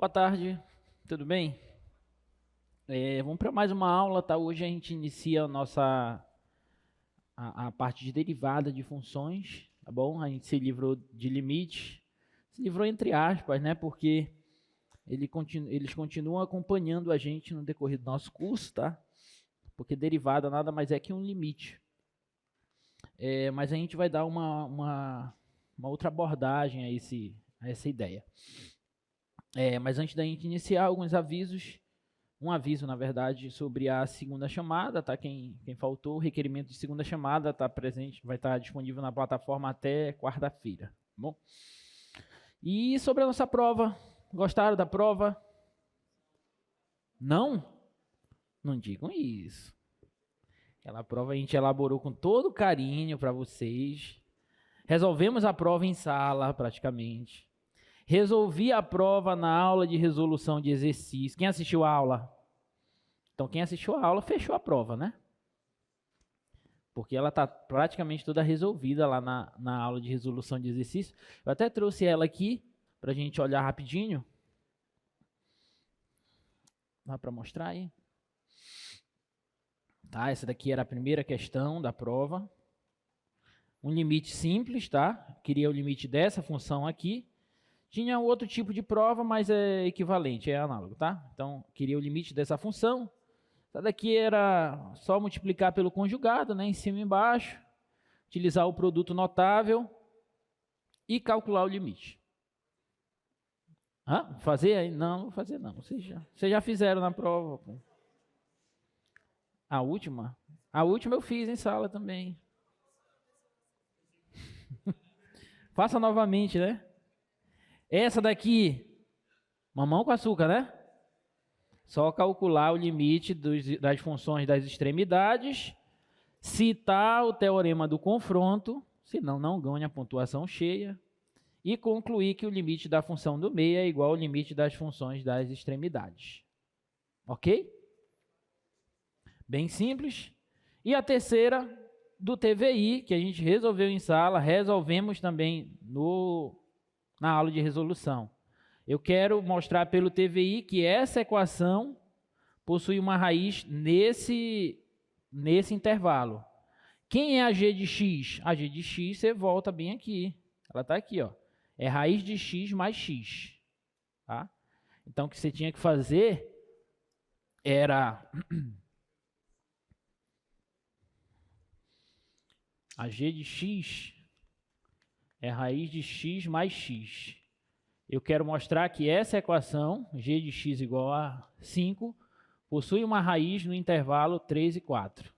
Boa tarde, tudo bem? Vamos para mais uma aula, tá? Hoje a gente inicia a parte de derivada de funções, tá bom? A gente se livrou de limite, se livrou entre aspas, né? Porque eles continuam acompanhando a gente no decorrer do nosso curso, tá? Porque derivada nada mais é que um limite. Mas a gente vai dar uma outra abordagem a essa ideia. Mas antes da gente iniciar, alguns avisos. Um aviso, na verdade, sobre a segunda chamada, tá? Quem faltou, o requerimento de segunda chamada está presente, vai estar disponível na plataforma até quarta-feira, tá bom? E sobre a nossa prova, gostaram da prova? Não? Não digam isso. Aquela prova a gente elaborou com todo carinho para vocês. Resolvemos a prova em sala, praticamente. Resolvi a prova na aula de resolução de exercício. Quem assistiu a aula? Então, quem assistiu a aula fechou a prova, né? Porque ela está praticamente toda resolvida lá na aula de resolução de exercício. Eu até trouxe ela aqui para a gente olhar rapidinho. Dá para mostrar aí? Tá, essa daqui era a primeira questão da prova. Um limite simples, tá? Queria o limite dessa função aqui. Tinha outro tipo de prova, mas é equivalente, é análogo, tá? Então, queria o limite dessa função. Essa daqui era só multiplicar pelo conjugado, né? Em cima e embaixo. Utilizar o produto notável e calcular o limite. Fazer aí? Não, não vou fazer não. Vocês já fizeram na prova. Pô. A última? A última eu fiz em sala também. Faça novamente, né? Essa daqui, mamão com açúcar, né? Só calcular o limite das funções das extremidades, citar o teorema do confronto, senão não ganha a pontuação cheia, e concluir que o limite da função do meio é igual ao limite das funções das extremidades. Ok? Bem simples. E a terceira, do TVI, que a gente resolveu em sala, resolvemos também na aula de resolução. Eu quero mostrar pelo TVI que essa equação possui uma raiz nesse intervalo. Quem é a g de x? A g de x, você volta bem aqui. Ela está aqui, ó. É raiz de x mais x. Tá? Então, o que você tinha que fazer era... A g de x é raiz de x mais x. Eu quero mostrar que essa equação, g de x igual a 5, possui uma raiz no intervalo 3 e 4.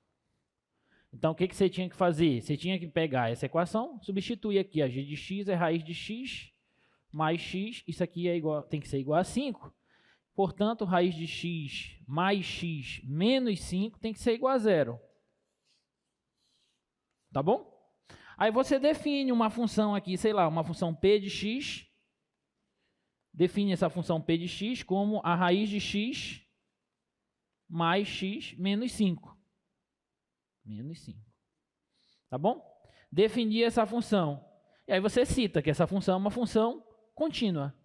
Então, o que você tinha que fazer? Você tinha que pegar essa equação, substituir aqui, a g de x é raiz de x mais x, isso aqui tem que ser igual a 5. Portanto, raiz de x mais x menos 5 tem que ser igual a 0. Tá bom? Aí você define uma função aqui, sei lá, uma função p de x. Define essa função p de x como a raiz de x mais x menos 5. Menos 5. Tá bom? Definir essa função. E aí você cita que essa função é uma função contínua.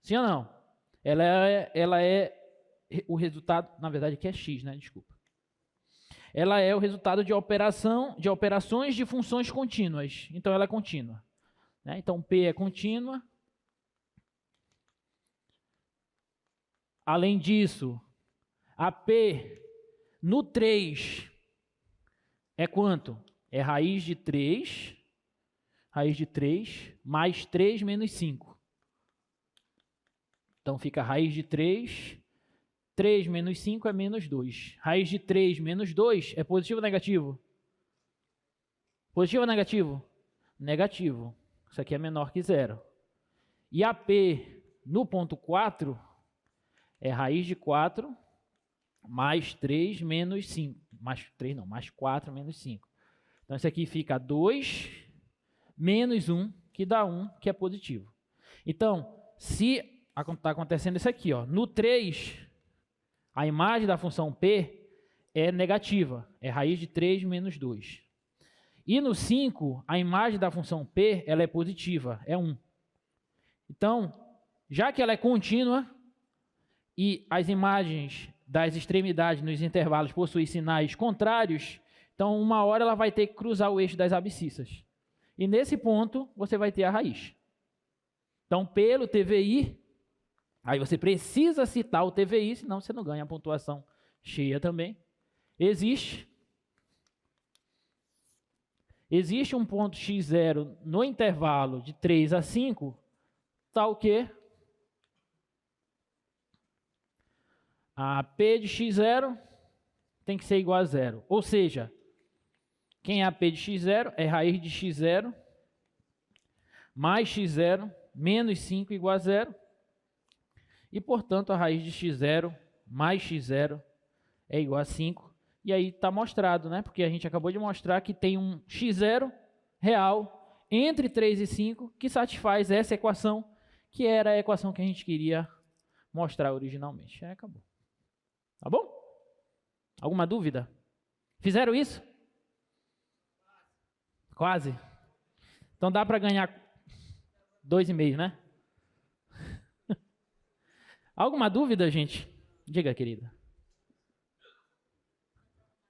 Sim ou não? Ela é o resultado, na verdade aqui é x, né? Desculpa. Ela é o resultado de operações de funções contínuas. Então ela é contínua. Né? Então P é contínua. Além disso, a P no 3 é quanto? É raiz de 3 mais 3 menos 5. Então fica raiz de 3 menos 5 é menos 2. Raiz de 3 menos 2 é positivo ou negativo? Positivo ou negativo? Negativo. Isso aqui é menor que 0. E a P no ponto 4 é raiz de 4 mais 3 menos 5. Mais 4 menos 5. Então isso aqui fica 2 menos 1, que dá 1, que é positivo. Então, se está acontecendo isso aqui, ó, no 3... a imagem da função P é negativa, é raiz de 3 menos 2. E no 5, a imagem da função P ela é positiva, é 1. Então, já que ela é contínua e as imagens das extremidades nos intervalos possuem sinais contrários, então uma hora ela vai ter que cruzar o eixo das abscissas. E nesse ponto você vai ter a raiz. Então, pelo TVI, aí você precisa citar o TVI, senão você não ganha a pontuação cheia também. Existe um ponto x0 no intervalo de 3 a 5, tal que a P de x0 tem que ser igual a 0. Ou seja, quem é a P de x0 é raiz de x0 mais x0 menos 5 igual a 0. E, portanto, a raiz de x0 mais x0 é igual a 5. E aí está mostrado, né? Porque a gente acabou de mostrar que tem um x0 real entre 3 e 5 que satisfaz essa equação, que era a equação que a gente queria mostrar originalmente. Aí acabou. Tá bom? Alguma dúvida? Fizeram isso? Quase. Então dá para ganhar 2,5, né? Alguma dúvida, gente? Diga, querida.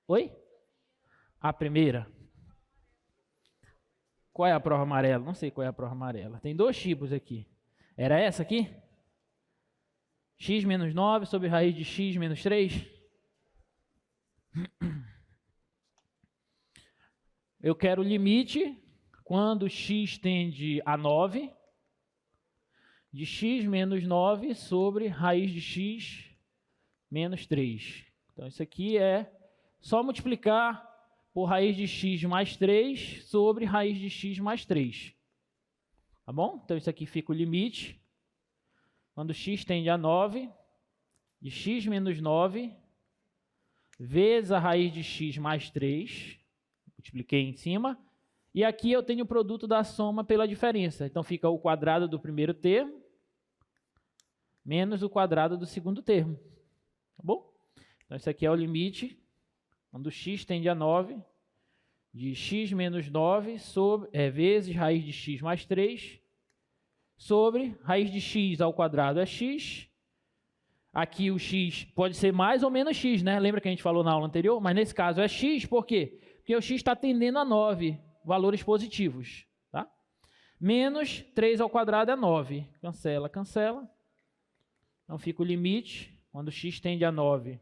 Oi? A primeira. Qual é a prova amarela? Não sei qual é a prova amarela. Tem 2 tipos aqui. Era essa aqui? X menos 9 sobre raiz de x menos 3. Eu quero o limite quando x tende a 9 de x menos 9 sobre raiz de x menos 3. Então, isso aqui é só multiplicar por raiz de x mais 3 sobre raiz de x mais 3. Tá bom? Então, isso aqui fica o limite. Quando x tende a 9, de x menos 9, vezes a raiz de x mais 3. Multipliquei em cima. E aqui eu tenho o produto da soma pela diferença. Então, fica o quadrado do primeiro termo menos o quadrado do segundo termo. Tá bom? Então, isso aqui é o limite. Quando x tende a 9, de x menos 9 sobre, vezes raiz de x mais 3, sobre raiz de x ao quadrado é x. Aqui o x pode ser mais ou menos x, né? Lembra que a gente falou na aula anterior? Mas nesse caso é x, por quê? Porque o x está tendendo a 9, valores positivos. Tá? Menos 3 ao quadrado é 9. Cancela, cancela. Então fica o limite, quando x tende a 9,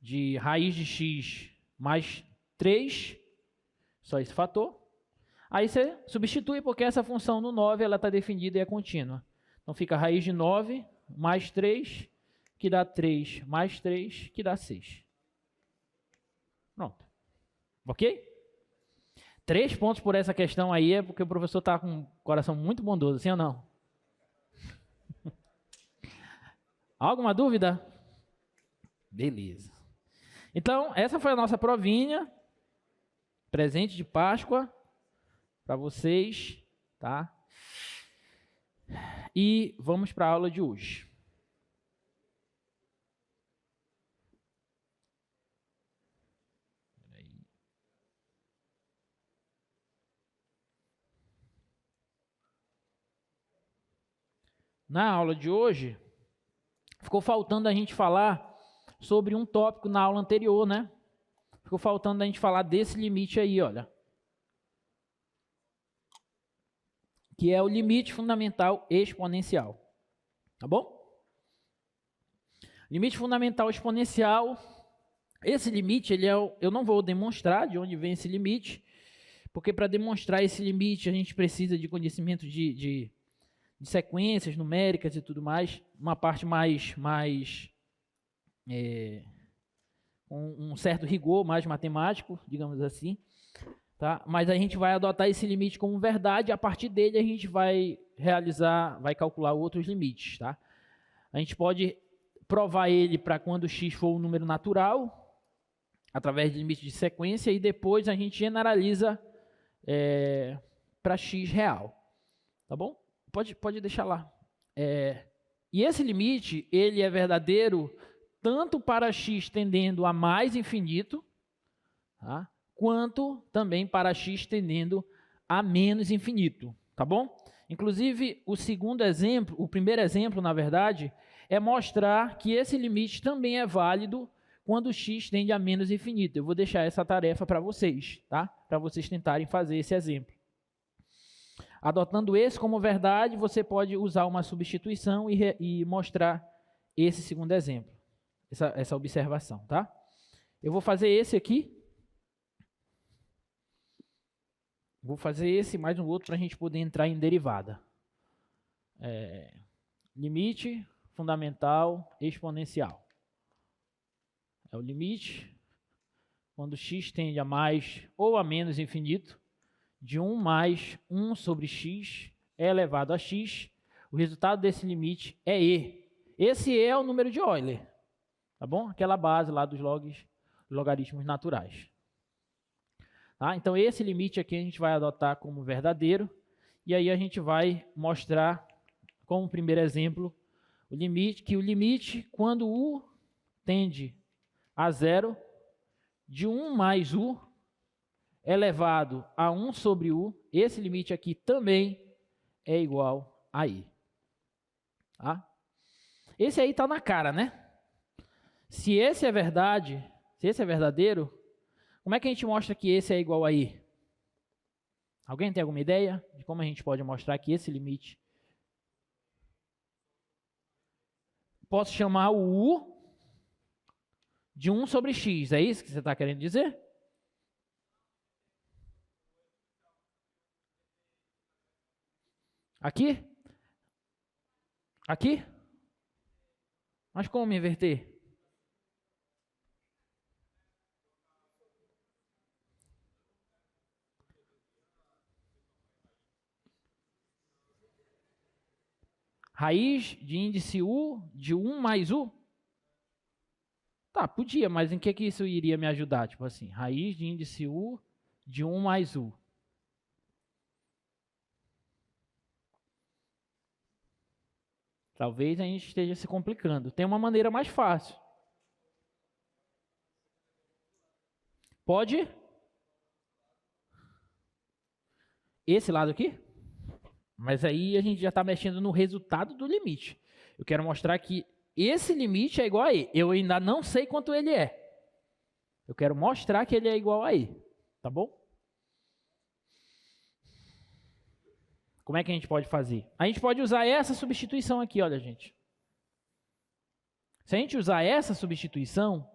de raiz de x mais 3, só esse fator. Aí você substitui, porque essa função no 9 ela está definida e é contínua. Então fica raiz de 9 mais 3, que dá 3 mais 3, que dá 6. Pronto. Ok? 3 pontos por essa questão aí é porque o professor está com um coração muito bondoso, sim ou não? Alguma dúvida? Beleza. Então, essa foi a nossa provinha. Presente de Páscoa para vocês, tá? E vamos para a aula de hoje. Na aula de hoje, ficou faltando a gente falar sobre um tópico na aula anterior, né? Ficou faltando a gente falar desse limite aí, olha. Que é o limite fundamental exponencial. Tá bom? Limite fundamental exponencial. Esse limite, eu não vou demonstrar de onde vem esse limite, porque para demonstrar esse limite a gente precisa de conhecimento de sequências numéricas e tudo mais, uma parte mais com um certo rigor, mais matemático, digamos assim, tá? Mas a gente vai adotar esse limite como verdade, e a partir dele a gente vai calcular outros limites, tá? A gente pode provar ele para quando x for um número natural, através de limite de sequência, e depois a gente generaliza para x real, tá bom? Pode deixar lá. E esse limite, ele é verdadeiro tanto para x tendendo a mais infinito, tá? Quanto também para x tendendo a menos infinito, tá bom? Inclusive, o segundo exemplo, o primeiro exemplo, na verdade, é mostrar que esse limite também é válido quando x tende a menos infinito. Eu vou deixar essa tarefa para vocês, tá? Para vocês tentarem fazer esse exemplo. Adotando esse como verdade, você pode usar uma substituição e mostrar esse segundo exemplo, essa observação, tá? Eu vou fazer esse aqui. Vou fazer esse mais um outro para a gente poder entrar em derivada. Limite fundamental exponencial. É o limite quando x tende a mais ou a menos infinito de 1 mais 1 sobre x é elevado a x. O resultado desse limite é e. Esse e é o número de Euler, tá bom? Aquela base lá dos logaritmos naturais. Tá? Então, esse limite aqui a gente vai adotar como verdadeiro, e aí a gente vai mostrar, como primeiro exemplo, o limite, quando u tende a zero, de 1 mais u elevado a 1 sobre u, esse limite aqui também é igual a i. Tá? Esse aí está na cara, né? Se esse é verdade, se esse é verdadeiro, como é que a gente mostra que esse é igual a i? Alguém tem alguma ideia de como a gente pode mostrar que esse limite? Posso chamar o u de 1 sobre x, é isso que você está querendo dizer? Aqui? Aqui? Mas como inverter? Raiz de índice u de 1 mais u? Tá, podia, mas em que isso iria me ajudar? Tipo assim, raiz de índice u de 1 mais u. Talvez a gente esteja se complicando. Tem uma maneira mais fácil. Pode? Esse lado aqui? Mas aí a gente já está mexendo no resultado do limite. Eu quero mostrar que esse limite é igual a e. Eu ainda não sei quanto ele é. Eu quero mostrar que ele é igual a e. Tá bom? Como é que a gente pode fazer? A gente pode usar essa substituição aqui, olha, gente. Se a gente usar essa substituição,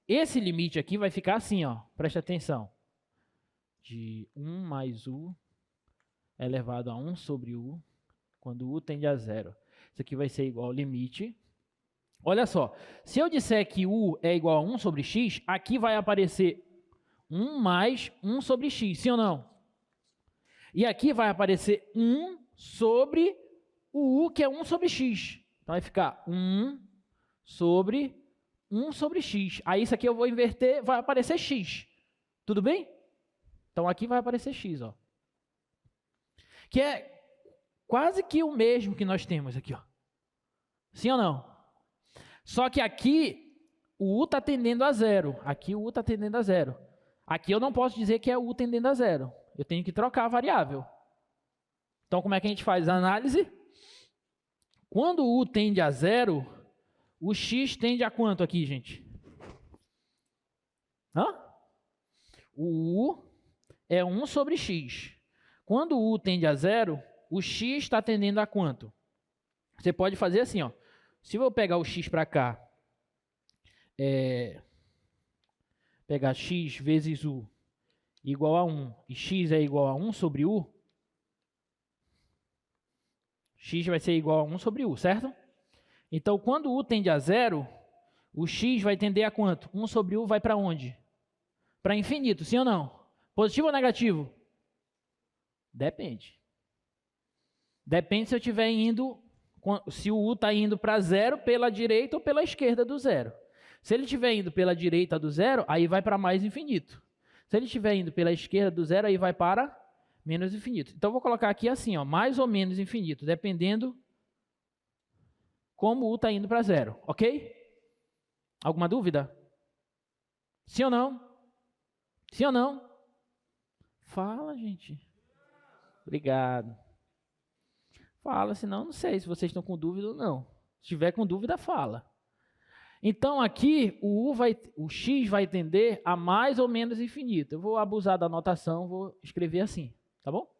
esse limite aqui vai ficar assim, ó. Presta atenção. De 1 mais u elevado a 1 sobre u, quando u tende a zero. Isso aqui vai ser igual ao limite. Olha só, se eu disser que u é igual a 1 sobre x, aqui vai aparecer 1 mais 1 sobre x, sim ou não? E aqui vai aparecer 1 sobre o u, que é 1 sobre x. Então vai ficar 1 sobre 1 sobre x. Aí isso aqui eu vou inverter, vai aparecer x. Tudo bem? Então aqui vai aparecer x, ó. Que é quase que o mesmo que nós temos aqui, ó. Sim ou não? Só que aqui o u está tendendo a zero. Aqui o u está tendendo a zero. Aqui eu não posso dizer que é u tendendo a zero. Eu tenho que trocar a variável. Então, como é que a gente faz a análise? Quando o u tende a zero, o x tende a quanto aqui, gente? O u é 1 sobre x. Quando o u tende a zero, o x está tendendo a quanto? Você pode fazer assim, ó. Se eu pegar o x para cá, pegar x vezes u igual a 1, e x é igual a 1 sobre u, x vai ser igual a 1 sobre u, certo? Então, quando u tende a zero, o x vai tender a quanto? 1 sobre u vai para onde? Para infinito, sim ou não? Positivo ou negativo? Depende. Depende se eu estiver indo, se o u está indo para zero pela direita ou pela esquerda do zero. Se ele estiver indo pela direita do zero, aí vai para mais infinito. Se ele estiver indo pela esquerda do zero, aí vai para menos infinito. Então, eu vou colocar aqui assim, ó, mais ou menos infinito, dependendo como u está indo para zero, ok? Alguma dúvida? Sim ou não? Sim ou não? Fala, gente. Obrigado. Fala, senão não sei se vocês estão com dúvida ou não. Se tiver com dúvida, fala. Então, aqui, o x vai tender a mais ou menos infinito. Eu vou abusar da notação, vou escrever assim, tá bom?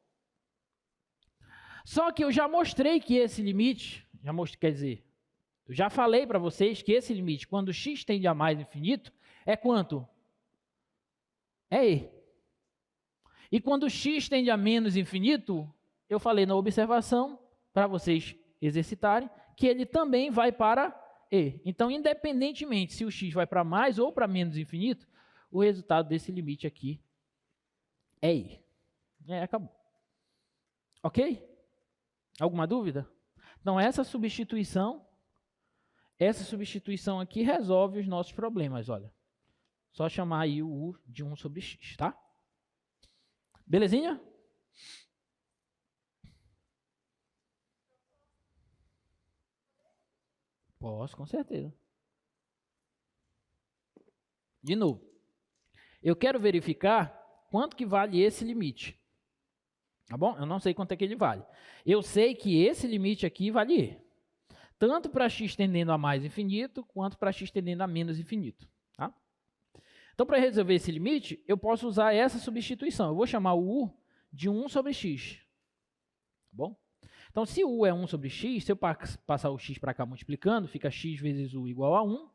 Só que eu já mostrei que esse limite, quer dizer, eu já falei para vocês que esse limite, quando x tende a mais infinito, é quanto? É e. E quando x tende a menos infinito, eu falei na observação, para vocês exercitarem, que ele também vai para e. Então, independentemente se o x vai para mais ou para menos infinito, o resultado desse limite aqui é e. Acabou. Ok? Alguma dúvida? Então, essa substituição aqui resolve os nossos problemas, olha. Só chamar aí o u de 1 sobre x, tá? Belezinha? Posso, com certeza. De novo, eu quero verificar quanto que vale esse limite. Tá bom? Eu não sei quanto é que ele vale. Eu sei que esse limite aqui vale e. Tanto para x tendendo a mais infinito, quanto para x tendendo a menos infinito. Tá? Então, para resolver esse limite, eu posso usar essa substituição. Eu vou chamar o u de 1 sobre x. Tá bom? Então, se u é 1 sobre x, se eu passar o x para cá multiplicando, fica x vezes u igual a 1.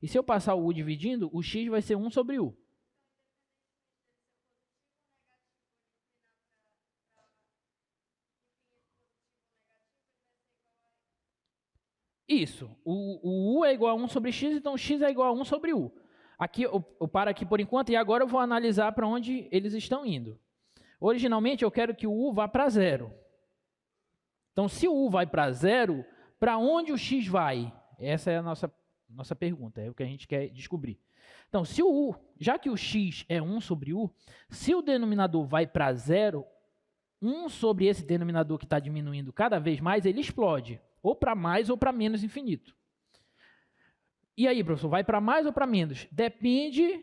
E se eu passar o u dividindo, o x vai ser 1 sobre u. Isso. O u é igual a 1 sobre x, então x é igual a 1 sobre u. Aqui eu paro aqui por enquanto e agora eu vou analisar para onde eles estão indo. Originalmente eu quero que o u vá para 0. Então, se o u vai para 0, para onde o x vai? Essa é a nossa pergunta, é o que a gente quer descobrir. Então, se o u, já que o x é 1 sobre u, se o denominador vai para 0, 1 sobre esse denominador que está diminuindo cada vez mais, ele explode, ou para mais ou para menos infinito. E aí, professor, vai para mais ou para menos? Depende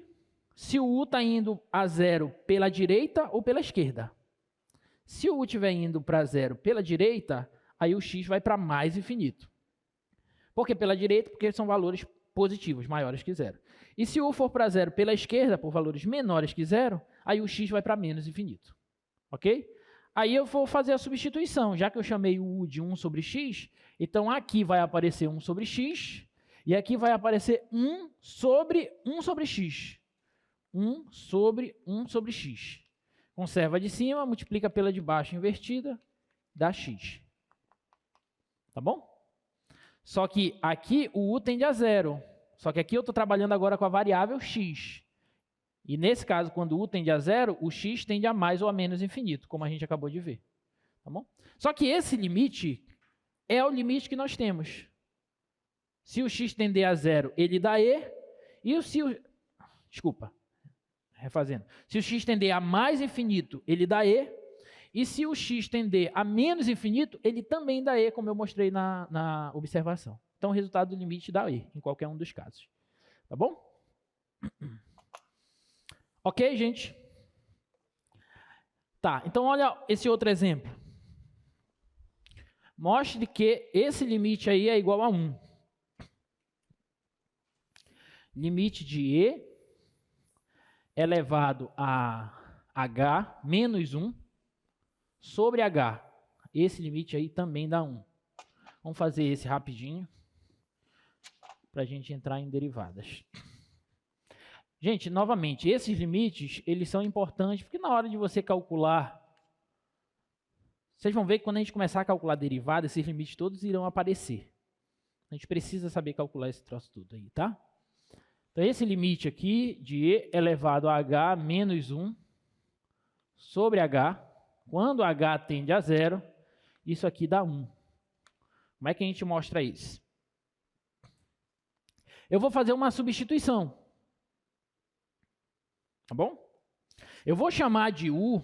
se o u está indo a 0 pela direita ou pela esquerda. Se o u estiver indo para 0 pela direita, aí o x vai para mais infinito. Por que pela direita? Porque são valores positivos, maiores que 0. E se o u for para 0 pela esquerda, por valores menores que 0, aí o x vai para menos infinito. Ok? Aí eu vou fazer a substituição. Já que eu chamei o u de 1 sobre x, então aqui vai aparecer 1 sobre x, e aqui vai aparecer 1 sobre 1 sobre x. 1 sobre 1 sobre x. Conserva a de cima, multiplica pela de baixo invertida, dá x. Tá bom? Só que aqui o u tende a 0. Só que aqui eu estou trabalhando agora com a variável x. E nesse caso, quando o u tende a 0, o x tende a mais ou a menos infinito, como a gente acabou de ver. Tá bom? Só que esse limite é o limite que nós temos. Se o x tender a 0, ele dá e. E se o... Desculpa. Refazendo. Se o x tender a mais infinito, ele dá e. E se o x tender a menos infinito, ele também dá e, como eu mostrei na observação. Então, o resultado do limite dá e, em qualquer um dos casos. Tá bom? Ok, gente? Tá, então olha esse outro exemplo. Mostre que esse limite aí é igual a 1. Limite de e elevado a h menos 1 sobre h. Esse limite aí também dá 1. Vamos fazer esse rapidinho para a gente entrar em derivadas. Gente, novamente, esses limites, eles são importantes porque na hora de você calcular, vocês vão ver que quando a gente começar a calcular derivada, esses limites todos irão aparecer. A gente precisa saber calcular esse troço tudo aí, tá? Então, esse limite aqui de e elevado a h menos 1 sobre h, quando h tende a 0, isso aqui dá 1. Como é que a gente mostra isso? Eu vou fazer uma substituição. Tá bom? Eu vou chamar de u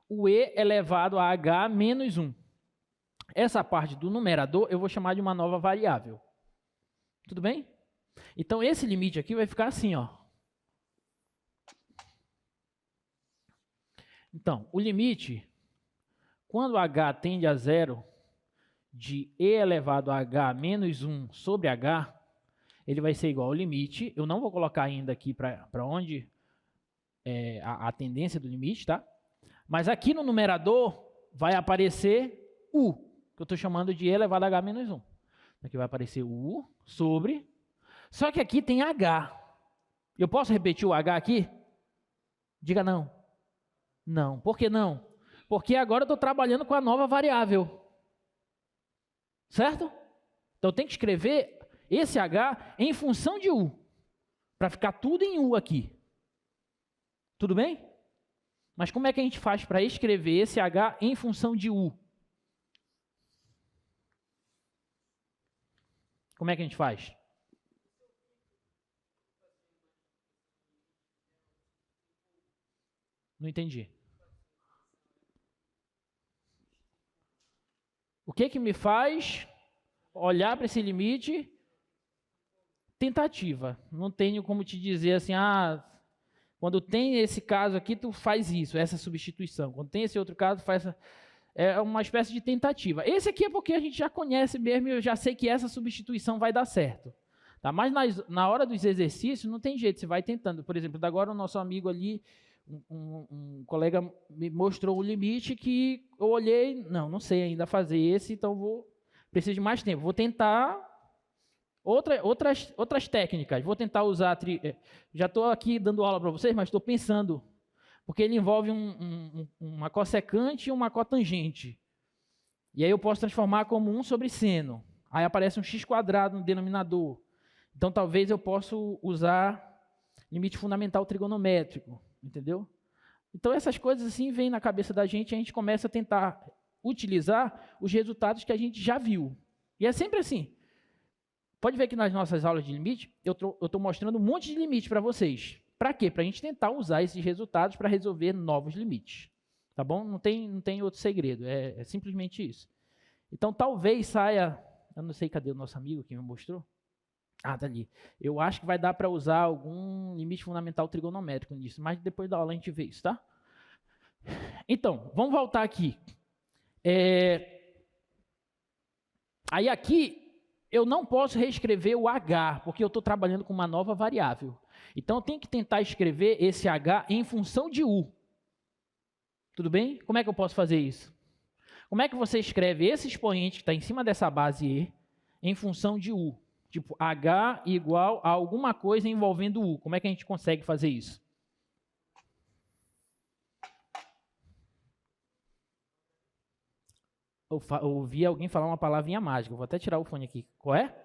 o e elevado a h menos 1. Essa parte do numerador eu vou chamar de uma nova variável. Tudo bem? Então, esse limite aqui vai ficar assim, ó. Então, o limite, quando h tende a zero, de e elevado a h menos 1 sobre h, ele vai ser igual ao limite. Eu não vou colocar ainda aqui para onde é a tendência do limite, tá? Mas aqui no numerador vai aparecer u, que eu estou chamando de e elevado a h menos 1. Aqui vai aparecer u sobre... Só que aqui tem h. Eu posso repetir o h aqui? Diga não. Não. Por que não? Porque agora eu estou trabalhando com a nova variável. Certo? Então eu tenho que escrever esse h em função de u. Para ficar tudo em u aqui. Tudo bem? Mas como é que a gente faz para escrever esse h em função de u? Como é que a gente faz? Não entendi. O que me faz olhar para esse limite? Tentativa. Não tenho como te dizer assim, quando tem esse caso aqui, tu faz isso, essa substituição. Quando tem esse outro caso, faz essa... É uma espécie de tentativa. Esse aqui é porque a gente já conhece mesmo e eu já sei que essa substituição vai dar certo. Tá? Mas na hora dos exercícios, não tem jeito, você vai tentando. Por exemplo, agora o nosso amigo ali, um colega me mostrou o limite que eu olhei, não sei ainda fazer esse, então preciso de mais tempo. Vou tentar outras técnicas. Vou tentar usar... Já estou aqui dando aula para vocês, mas estou pensando... Porque ele envolve uma cossecante e uma cotangente. E aí eu posso transformar como 1 sobre seno. Aí aparece um x² no denominador. Então talvez eu possa usar limite fundamental trigonométrico. Entendeu? Então essas coisas assim vêm na cabeça da gente e a gente começa a tentar utilizar os resultados que a gente já viu. E é sempre assim. Pode ver que nas nossas aulas de limite, eu estou mostrando um monte de limite para vocês. Para quê? Para a gente tentar usar esses resultados para resolver novos limites. Tá bom? Não tem outro segredo. É simplesmente isso. Então, talvez saia... Eu não sei, cadê o nosso amigo que me mostrou? Tá ali. Eu acho que vai dar para usar algum limite fundamental trigonométrico nisso. Mas depois da aula a gente vê isso, tá? Então, vamos voltar aqui. Aí aqui, eu não posso reescrever o h, porque eu estou trabalhando com uma nova variável. Então, eu tenho que tentar escrever esse h em função de u. Tudo bem? Como é que eu posso fazer isso? Como é que você escreve esse expoente que está em cima dessa base e em função de u? Tipo, h igual a alguma coisa envolvendo u. Como é que a gente consegue fazer isso? Eu ouvi alguém falar uma palavrinha mágica. Eu vou até tirar o fone aqui. Qual é?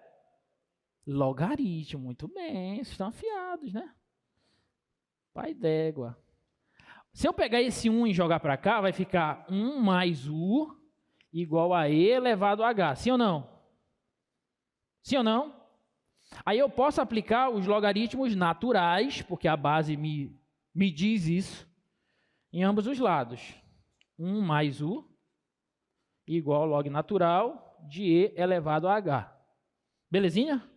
Logaritmo, muito bem, vocês estão afiados, né? Pai d'égua. Se eu pegar esse 1 e jogar para cá, vai ficar 1 mais u igual a e elevado a h. Sim ou não? Sim ou não? Aí eu posso aplicar os logaritmos naturais, porque a base me diz isso, em ambos os lados. 1 mais u igual ao log natural de e elevado a h. Belezinha?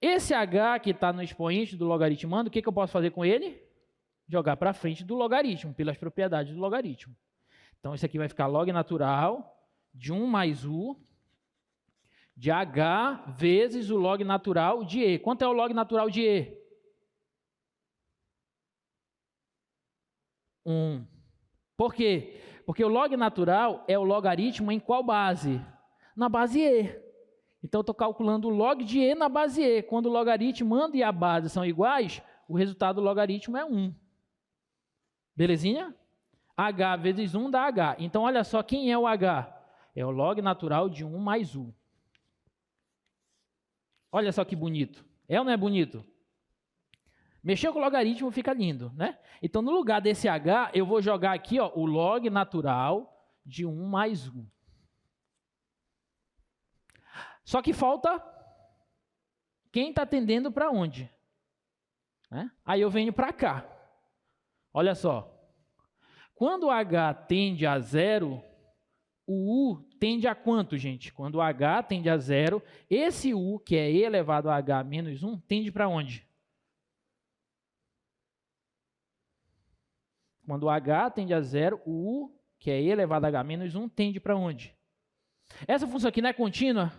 Esse h que está no expoente do logaritmando, o que eu posso fazer com ele? Jogar para frente do logaritmo, pelas propriedades do logaritmo. Então, isso aqui vai ficar log natural de 1 mais u de h vezes o log natural de e. Quanto é o log natural de e? 1. Por quê? Porque o log natural é o logaritmo em qual base? Na base e. Então, eu estou calculando o log de e na base e. Quando o logaritmando e a base são iguais, o resultado do logaritmo é 1. Belezinha? h vezes 1 dá h. Então, olha só, quem é o h? É o log natural de 1 mais u. Olha só que bonito. É ou não é bonito? Mexer com o logaritmo fica lindo, né? Então, no lugar desse h, eu vou jogar aqui o log natural de 1 mais u. Só que falta quem está tendendo para onde? Né? Aí eu venho para cá. Olha só. Quando o h tende a zero, o u tende a quanto, gente? Quando o h tende a zero, esse u, que é e elevado a h menos 1, tende para onde? Quando o h tende a zero, o u que é e elevado a h menos 1, tende para onde? Essa função aqui não é contínua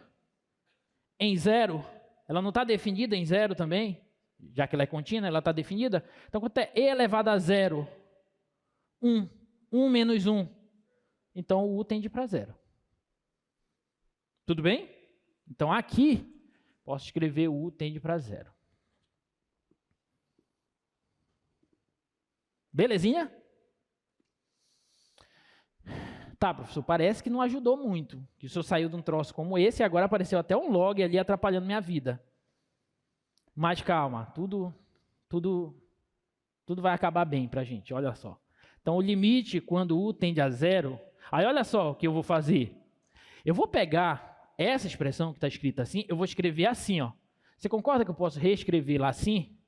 em zero? Ela não está definida em zero também? Já que ela é contínua, ela está definida? Então, quanto é e elevado a zero? 1. 1 menos 1. Então, o u tende para zero. Tudo bem? Então, aqui, posso escrever o u tende para zero. Belezinha? Tá, professor, parece que não ajudou muito. Que o senhor saiu de um troço como esse e agora apareceu até um log ali atrapalhando minha vida. Mas calma, tudo vai acabar bem para a gente, olha só. Então, o limite, quando u tende a zero, aí olha só o que eu vou fazer. Eu vou pegar essa expressão que está escrita assim, eu vou escrever assim, ó. Você concorda que eu posso reescrever lá assim?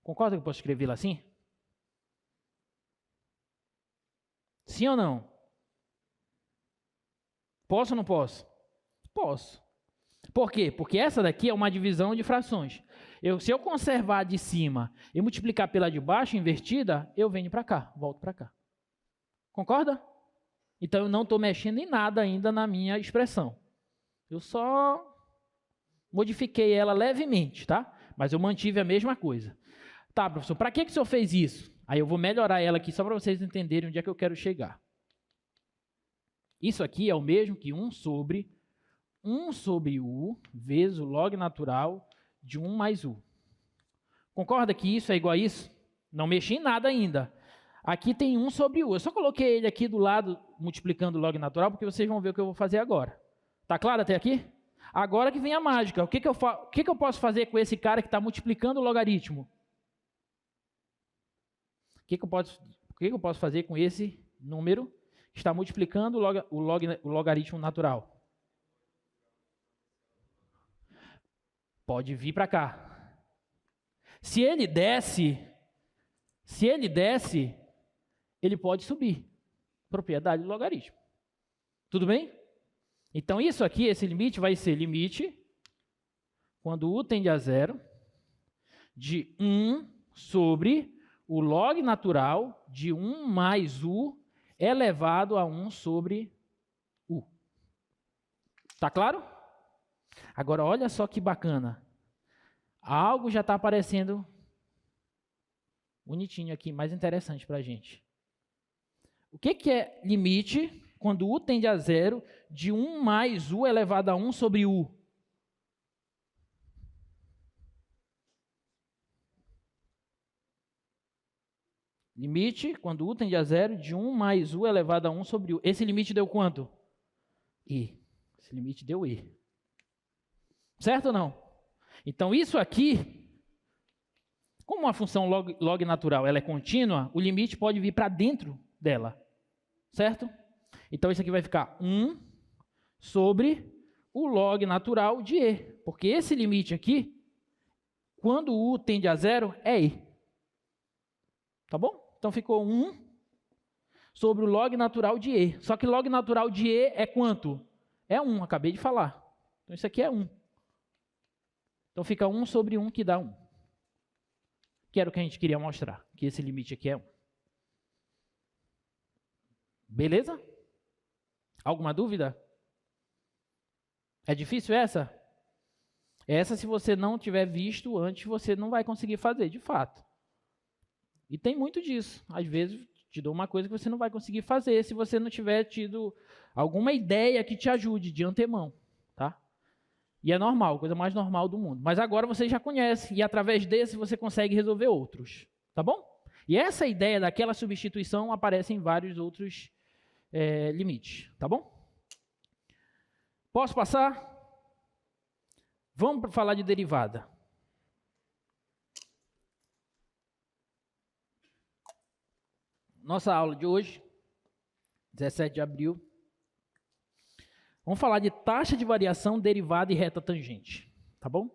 Concorda que eu posso escrever lá assim? Sim ou não? Posso ou não posso? Posso. Por quê? Porque essa daqui é uma divisão de frações. Se eu conservar a de cima e multiplicar pela de baixo invertida, eu venho para cá, volto para cá. Concorda? Então, eu não estou mexendo em nada ainda na minha expressão. Eu só modifiquei ela levemente, tá? Mas eu mantive a mesma coisa. Tá, professor, para que o senhor fez isso? Aí eu vou melhorar ela aqui só para vocês entenderem onde é que eu quero chegar. Isso aqui é o mesmo que 1 sobre u vezes o log natural de 1 mais u. Concorda que isso é igual a isso? Não mexi em nada ainda. Aqui tem 1 sobre u. Eu só coloquei ele aqui do lado, multiplicando o log natural, porque vocês vão ver o que eu vou fazer agora. Tá claro até aqui? Agora que vem a mágica. O que eu posso fazer com esse cara que está multiplicando o logaritmo? O que eu posso fazer com esse número que está multiplicando o logaritmo natural? Pode vir para cá. Se ele desce, ele pode subir. Propriedade do logaritmo. Tudo bem? Então, isso aqui, esse limite vai ser limite, quando u tende a zero, de 1 sobre o log natural de 1 mais u elevado a 1 sobre u. Tá claro? Agora, olha só que bacana. Algo já está aparecendo bonitinho aqui, mais interessante para a gente. O que é limite quando u tende a zero de 1 mais u elevado a 1 sobre u? Limite, quando u tende a zero, de 1 mais u elevado a 1 sobre u. Esse limite deu quanto? E. Esse limite deu e. Certo ou não? Então, isso aqui, como uma função log natural ela é contínua, o limite pode vir para dentro dela. Certo? Então, isso aqui vai ficar 1 sobre o log natural de e. Porque esse limite aqui, quando u tende a zero, é e. Tá bom? Então, ficou 1 sobre o log natural de e. Só que log natural de e é quanto? É 1, acabei de falar. Então, isso aqui é 1. Então, fica 1 sobre 1, que dá 1. Que era o que a gente queria mostrar, que esse limite aqui é 1. Beleza? Alguma dúvida? É difícil essa? Essa, se você não tiver visto antes, você não vai conseguir fazer, de fato. E tem muito disso. Às vezes, te dou uma coisa que você não vai conseguir fazer se você não tiver tido alguma ideia que te ajude de antemão, tá? E é normal, coisa mais normal do mundo. Mas agora você já conhece e através desse você consegue resolver outros, tá bom? E essa ideia daquela substituição aparece em vários outros limites, tá bom? Posso passar? Vamos falar de derivada. Nossa aula de hoje, 17 de abril, vamos falar de taxa de variação, derivada e reta tangente, tá bom?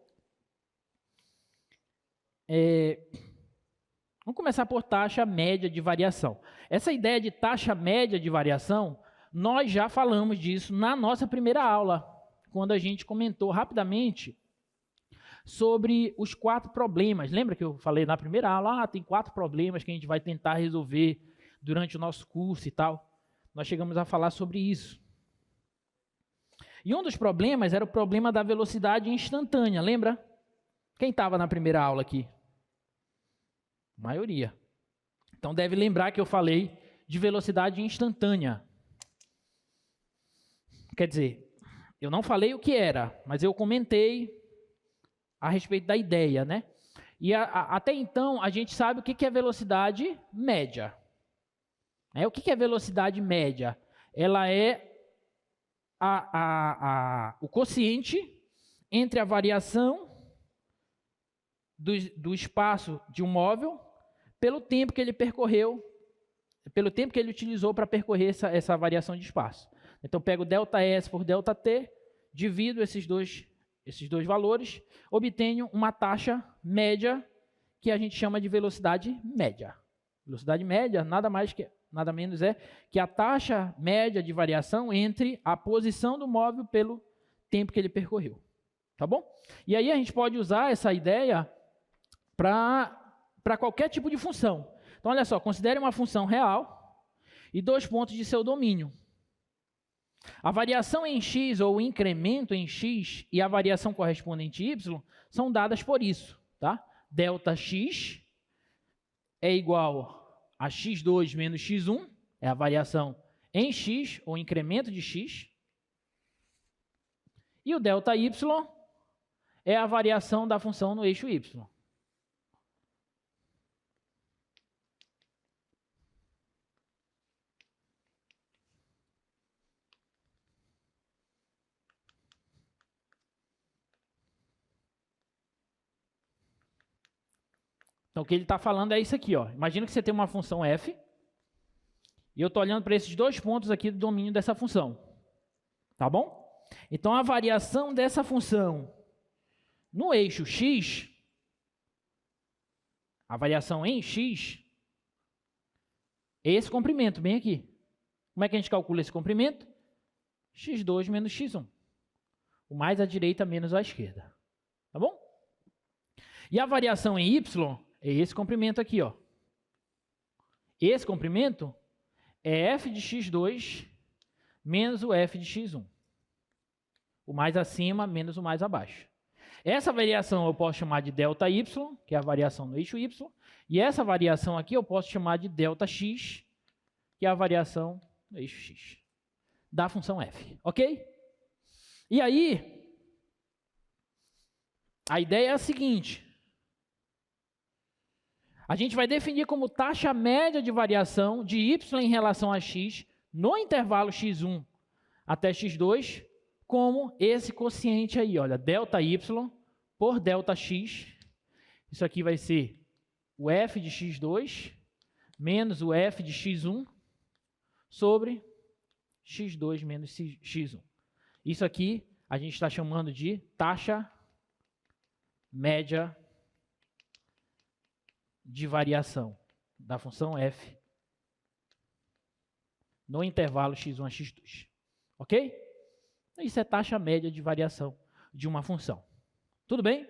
Vamos começar por taxa média de variação. Essa ideia de taxa média de variação, nós já falamos disso na nossa primeira aula, quando a gente comentou rapidamente sobre os 4 problemas. Lembra que eu falei na primeira aula? Tem 4 problemas que a gente vai tentar resolver durante o nosso curso e tal. Nós chegamos a falar sobre isso. E um dos problemas era o problema da velocidade instantânea, lembra? Quem estava na primeira aula aqui? A maioria. Então deve lembrar que eu falei de velocidade instantânea. Quer dizer, eu não falei o que era, mas eu comentei a respeito da ideia, né? E até então a gente sabe o que é velocidade média. O que é velocidade média? Ela é o quociente entre a variação do espaço de um móvel pelo tempo que ele percorreu, pelo tempo que ele utilizou para percorrer essa variação de espaço. Então, pego ΔS por ΔT, divido esses dois valores, obtenho uma taxa média que a gente chama de velocidade média. Velocidade média nada menos é que a taxa média de variação entre a posição do móvel pelo tempo que ele percorreu. Tá bom? E aí a gente pode usar essa ideia para qualquer tipo de função. Então, olha só, considere uma função real e 2 pontos de seu domínio. A variação em x ou o incremento em x e a variação correspondente em y são dadas por isso. Tá? Δx é igual a x2 menos x1, é a variação em x, ou incremento de x. E o ΔY é a variação da função no eixo y. Então, o que ele está falando é isso aqui. Ó. Imagina que você tem uma função f, e eu estou olhando para esses 2 pontos aqui do domínio dessa função. Tá bom? Então, a variação dessa função no eixo x, a variação em x, é esse comprimento, bem aqui. Como é que a gente calcula esse comprimento? x2 menos x1. O mais à direita menos à esquerda. Tá bom? E a variação em y é esse comprimento aqui, ó. Esse comprimento é f de x2 menos o f de x1. O mais acima menos o mais abaixo. Essa variação eu posso chamar de ΔY, que é a variação no eixo y, e essa variação aqui eu posso chamar de ΔX, que é a variação no eixo x, da função f, ok? E aí, a ideia é a seguinte: a gente vai definir como taxa média de variação de y em relação a x no intervalo x1 até x2, como esse quociente aí, olha, ΔY por ΔX. Isso aqui vai ser o f de x2 menos o f de x1 sobre x2 menos x1. Isso aqui a gente está chamando de taxa média de variação da função f no intervalo x1 a x2. Ok? Isso é taxa média de variação de uma função. Tudo bem?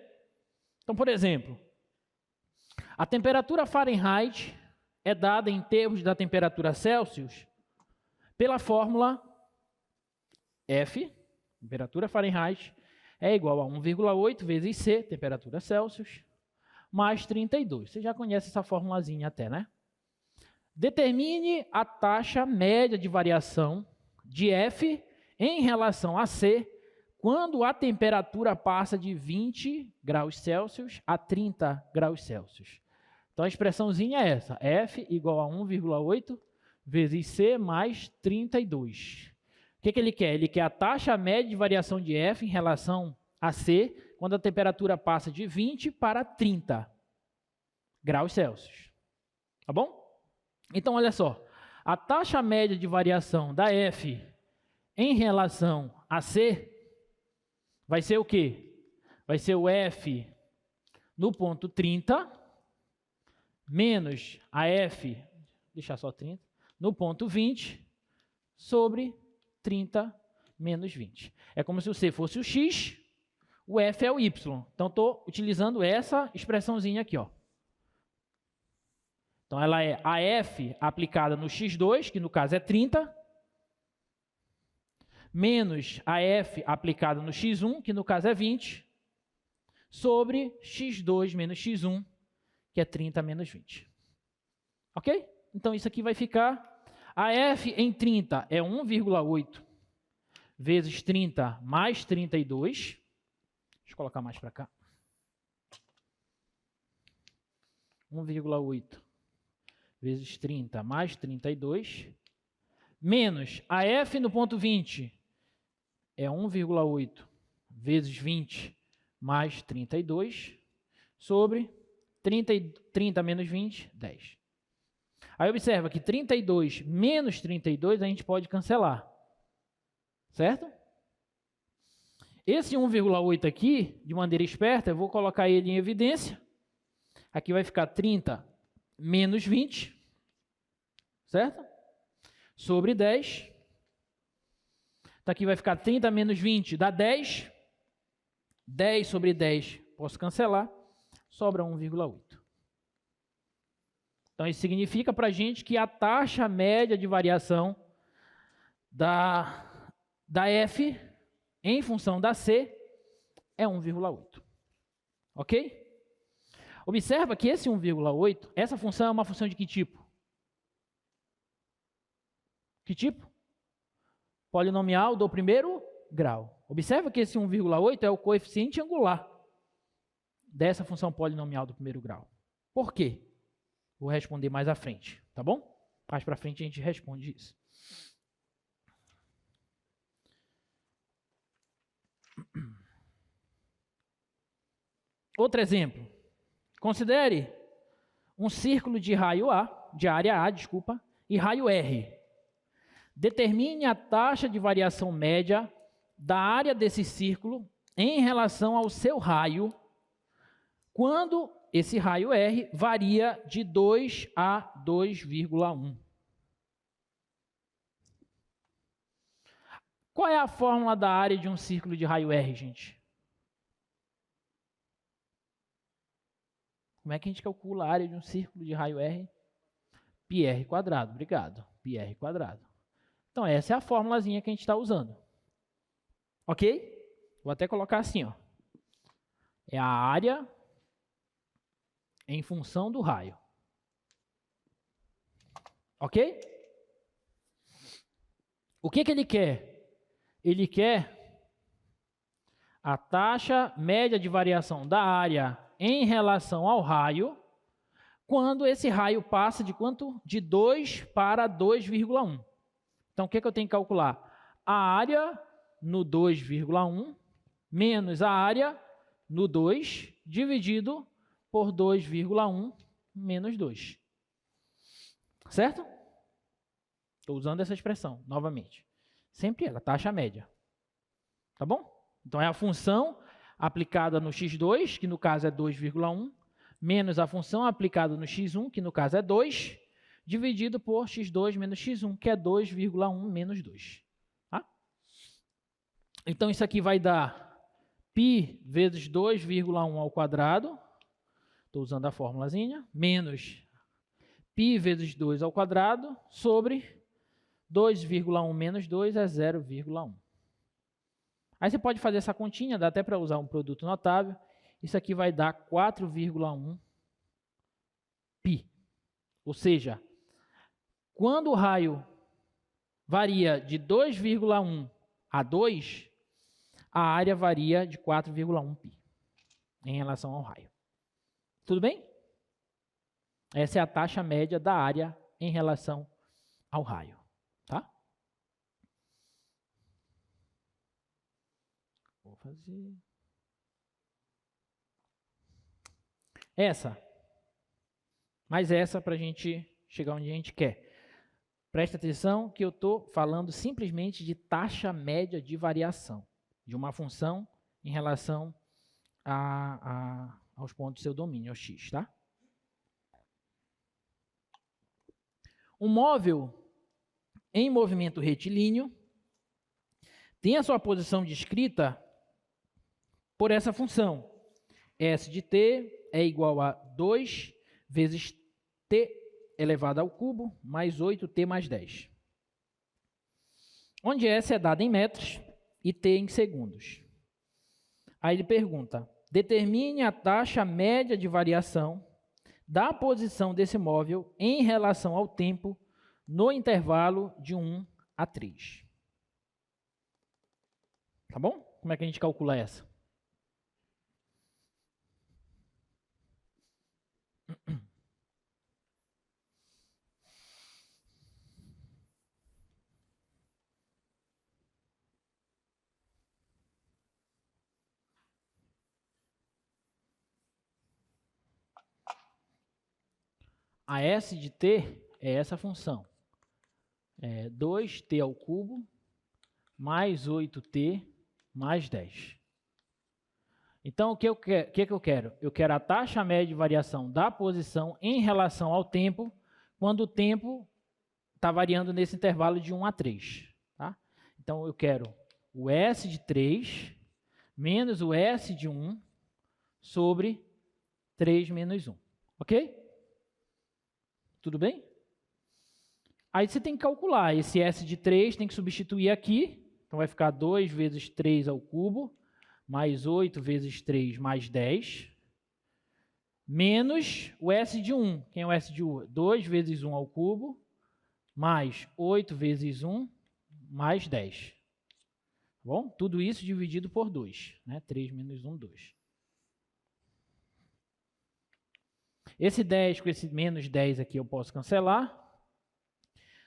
Então, por exemplo, a temperatura Fahrenheit é dada em termos da temperatura Celsius pela fórmula F, temperatura Fahrenheit, é igual a 1,8 vezes C, temperatura Celsius, mais 32. Você já conhece essa formulazinha até, né? Determine a taxa média de variação de F em relação a C quando a temperatura passa de 20 graus Celsius a 30 graus Celsius. Então, a expressãozinha é essa, F igual a 1,8 vezes C mais 32. O que ele quer? Ele quer a taxa média de variação de F em relação a C quando a temperatura passa de 20 para 30 graus Celsius. Tá bom? Então, olha só, a taxa média de variação da F em relação a C vai ser o quê? Vai ser o F no ponto 30 menos a F, deixar só 30, no ponto 20 sobre 30 menos 20. É como se o C fosse o X, o f é o y. Então, estou utilizando essa expressãozinha aqui, ó. Então, ela é a f aplicada no x2, que no caso é 30, menos a f aplicada no x1, que no caso é 20, sobre x2 menos x1, que é 30 menos 20. Ok? Então, isso aqui vai ficar... A f em 30 é 1,8 vezes 30 mais 32. Deixa eu colocar mais para cá. 1,8 vezes 30 mais 32, menos a f no ponto 20 é 1,8 vezes 20 mais 32, sobre 30 menos 20, 10. Aí observa que 32 menos 32 a gente pode cancelar, certo? Esse 1,8 aqui, de maneira esperta, eu vou colocar ele em evidência. Aqui vai ficar 30 menos 20, certo? Sobre 10. Então, aqui vai ficar 30 menos 20, dá 10. 10 sobre 10, posso cancelar, sobra 1,8. Então, isso significa para a gente que a taxa média de variação da f em função da c é 1,8. Ok? Observa que esse 1,8, essa função é uma função de que tipo? Que tipo? Polinomial do primeiro grau. Observa que esse 1,8 é o coeficiente angular dessa função polinomial do primeiro grau. Por quê? Vou responder mais à frente, tá bom? Mais para frente a gente responde isso. Outro exemplo. Considere um círculo de raio A, de área A, desculpa, e raio R. Determine a taxa de variação média da área desse círculo em relação ao seu raio, quando esse raio R varia de 2 a 2,1. Qual é a fórmula da área de um círculo de raio R, gente? Como é que a gente calcula a área de um círculo de raio R? Πr quadrado, obrigado. Πr quadrado. Então, essa é a formulazinha que a gente está usando. Ok? Vou até colocar assim, ó. É a área em função do raio. Ok? O que ele quer? Ele quer a taxa média de variação da área em relação ao raio, quando esse raio passa de quanto? De 2 para 2,1. Então, o que eu tenho que calcular? A área no 2,1 menos a área no 2 dividido por 2,1 menos 2. Certo? Estou usando essa expressão, novamente. Sempre ela, taxa média. Tá bom? Então, é a função aplicada no x2, que no caso é 2,1, menos a função aplicada no x1, que no caso é 2, dividido por x2 menos x1, que é 2,1 menos 2. Tá? Então, isso aqui vai dar π vezes 2,1 ao quadrado, estou usando a formulazinha, menos π vezes 2 ao quadrado, sobre 2,1 menos 2 é 0,1. Aí você pode fazer essa continha, dá até para usar um produto notável. Isso aqui vai dar 4,1 π. Ou seja, quando o raio varia de 2,1 a 2, a área varia de 4,1 π em relação ao raio. Tudo bem? Essa é a taxa média da área em relação ao raio. Tá? Vou fazer essa. Mais essa para a gente chegar onde a gente quer. Presta atenção que eu estou falando simplesmente de taxa média de variação de uma função em relação aos pontos do seu domínio, ao x, tá? Um móvel em movimento retilíneo tem a sua posição descrita por essa função. S de t é igual a 2 vezes t elevado ao cubo mais 8t mais 10. Onde S é dada em metros e t em segundos. Aí ele pergunta, determine a taxa média de variação da posição desse móvel em relação ao tempo no intervalo de 1 a 3. Tá bom? Como é que a gente calcula essa? A S de t é essa função. É 2t ao cubo mais 8t mais 10. Então, o que eu quero? Eu quero a taxa média de variação da posição em relação ao tempo, quando o tempo está variando nesse intervalo de 1 a 3. Tá? Então, eu quero o S de 3 menos o S de 1 sobre 3 menos 1. Ok? Tudo bem? Aí você tem que calcular. Esse S de 3 tem que substituir aqui. Então, vai ficar 2 vezes 3 ao cubo, mais 8 vezes 3 mais 10, menos o S de 1. Quem é o S de 1? 2 vezes 1 ao cubo, mais 8 vezes 1, mais 10. Tá bom? Tudo isso dividido por 2. Né? 3 menos 1, 2. Esse 10 com esse menos 10 aqui eu posso cancelar.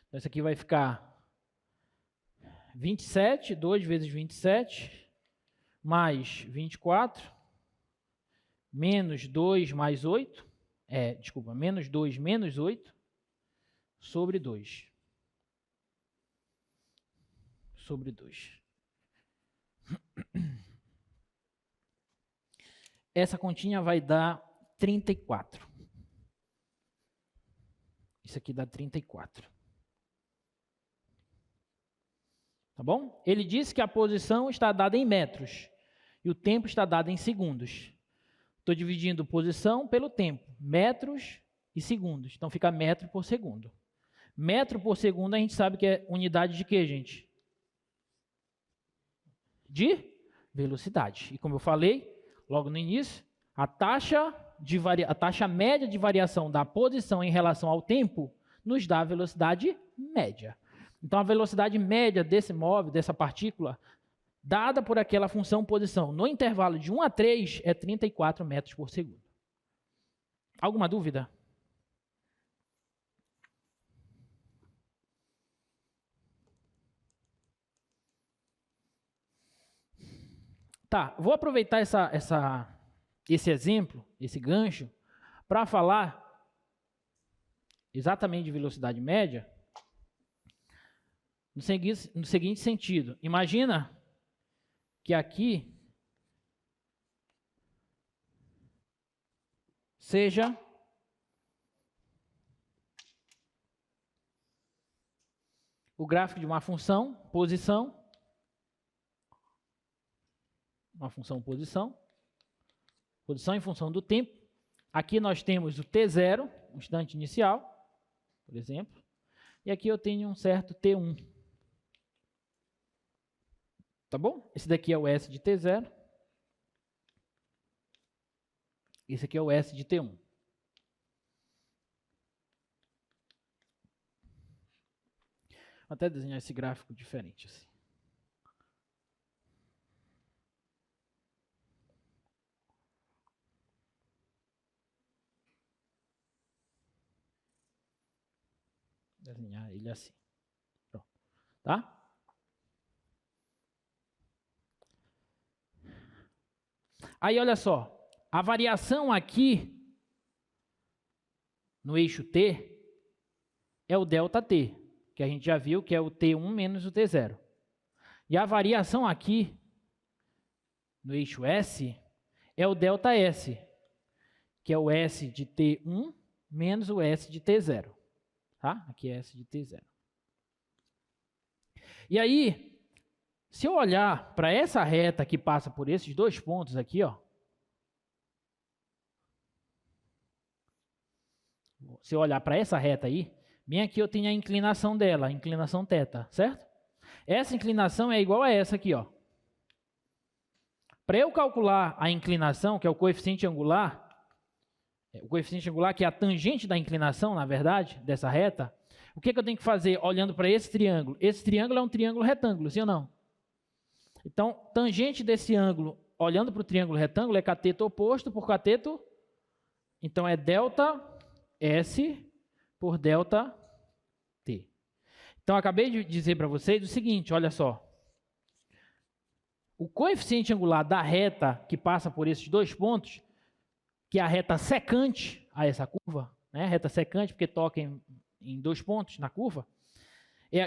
Então, isso aqui vai ficar 27, 2 vezes 27, mais 24, menos 2 mais 8, menos 2 menos 8, sobre 2. Sobre 2. Essa continha vai dar 34. Isso aqui dá 34. Tá bom? Ele disse que a posição está dada em metros e o tempo está dado em segundos. Estou dividindo posição pelo tempo, metros e segundos. Então, fica metro por segundo. Metro por segundo a gente sabe que é unidade de quê, gente? De velocidade. E como eu falei logo no início, a taxa média de variação da posição em relação ao tempo nos dá a velocidade média. Então, a velocidade média desse móvel, dessa partícula, dada por aquela função posição no intervalo de 1 a 3, é 34 metros por segundo. Alguma dúvida? Tá, vou aproveitar esse exemplo, esse gancho, para falar exatamente de velocidade média no seguinte sentido. Imagina que aqui seja o gráfico de uma função, posição, uma função posição em função do tempo. Aqui nós temos o T0, um instante inicial, por exemplo, e aqui eu tenho um certo T1. Tá bom? Esse daqui é o S de T0. Esse aqui é o S de T1. Vou até desenhar esse gráfico diferente assim. Desenhar ele assim. Pronto. Tá? Aí, olha só. A variação aqui no eixo T é o ΔT, que a gente já viu que é o T1 menos o T0. E a variação aqui no eixo S é o ΔS, que é o S de T1 menos o S de T0. Tá? Aqui é S de T0. E aí, Se eu olhar para essa reta que passa por esses dois pontos aqui, ó. Se eu olhar para essa reta aí, bem aqui eu tenho a inclinação dela, a inclinação θ, certo? Essa inclinação é igual a essa aqui, ó. Para eu calcular a inclinação, que é o coeficiente angular que é a tangente da inclinação, na verdade, dessa reta, o que eu tenho que fazer olhando para esse triângulo? Esse triângulo é um triângulo retângulo, sim ou não? Então, tangente desse ângulo, olhando para o triângulo retângulo, é cateto oposto por cateto. Então, é delta S por delta T. Então, acabei de dizer para vocês o seguinte, olha só. O coeficiente angular da reta que passa por esses dois pontos, que é a reta secante a essa curva, né? Reta secante porque toca em dois pontos na curva,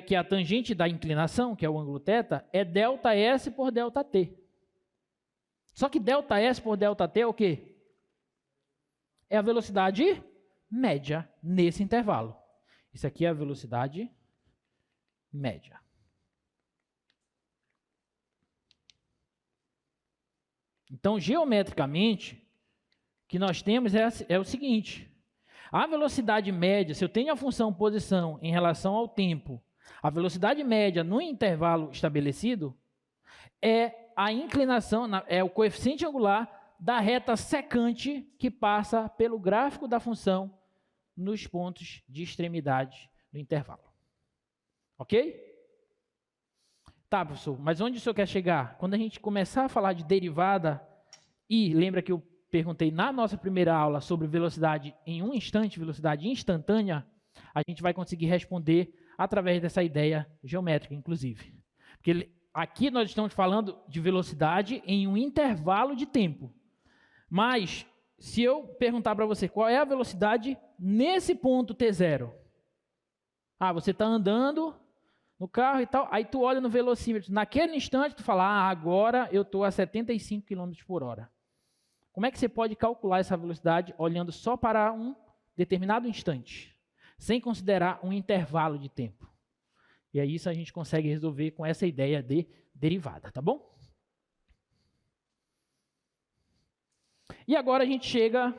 que é a tangente da inclinação, que é o ângulo θ, é delta S por delta T. Só que delta S por delta T é o quê? É a velocidade média nesse intervalo. Isso aqui é a velocidade média. Então, geometricamente, o que nós temos é o seguinte. A velocidade média, se eu tenho a função posição em relação ao tempo, a velocidade média no intervalo estabelecido é a inclinação, é o coeficiente angular da reta secante que passa pelo gráfico da função nos pontos de extremidade do intervalo. Ok? Tá, professor, mas onde o senhor quer chegar? Quando a gente começar a falar de derivada, e lembra que eu perguntei na nossa primeira aula sobre velocidade em um instante, velocidade instantânea, a gente vai conseguir responder através dessa ideia geométrica, inclusive. Porque aqui nós estamos falando de velocidade em um intervalo de tempo. Mas, se eu perguntar para você qual é a velocidade nesse ponto T0, você está andando no carro e tal, aí tu olha no velocímetro, naquele instante tu fala, agora eu estou a 75 km por hora. Como é que você pode calcular essa velocidade olhando só para um determinado instante, sem considerar um intervalo de tempo? E aí isso a gente consegue resolver com essa ideia de derivada, tá bom? E agora a gente chega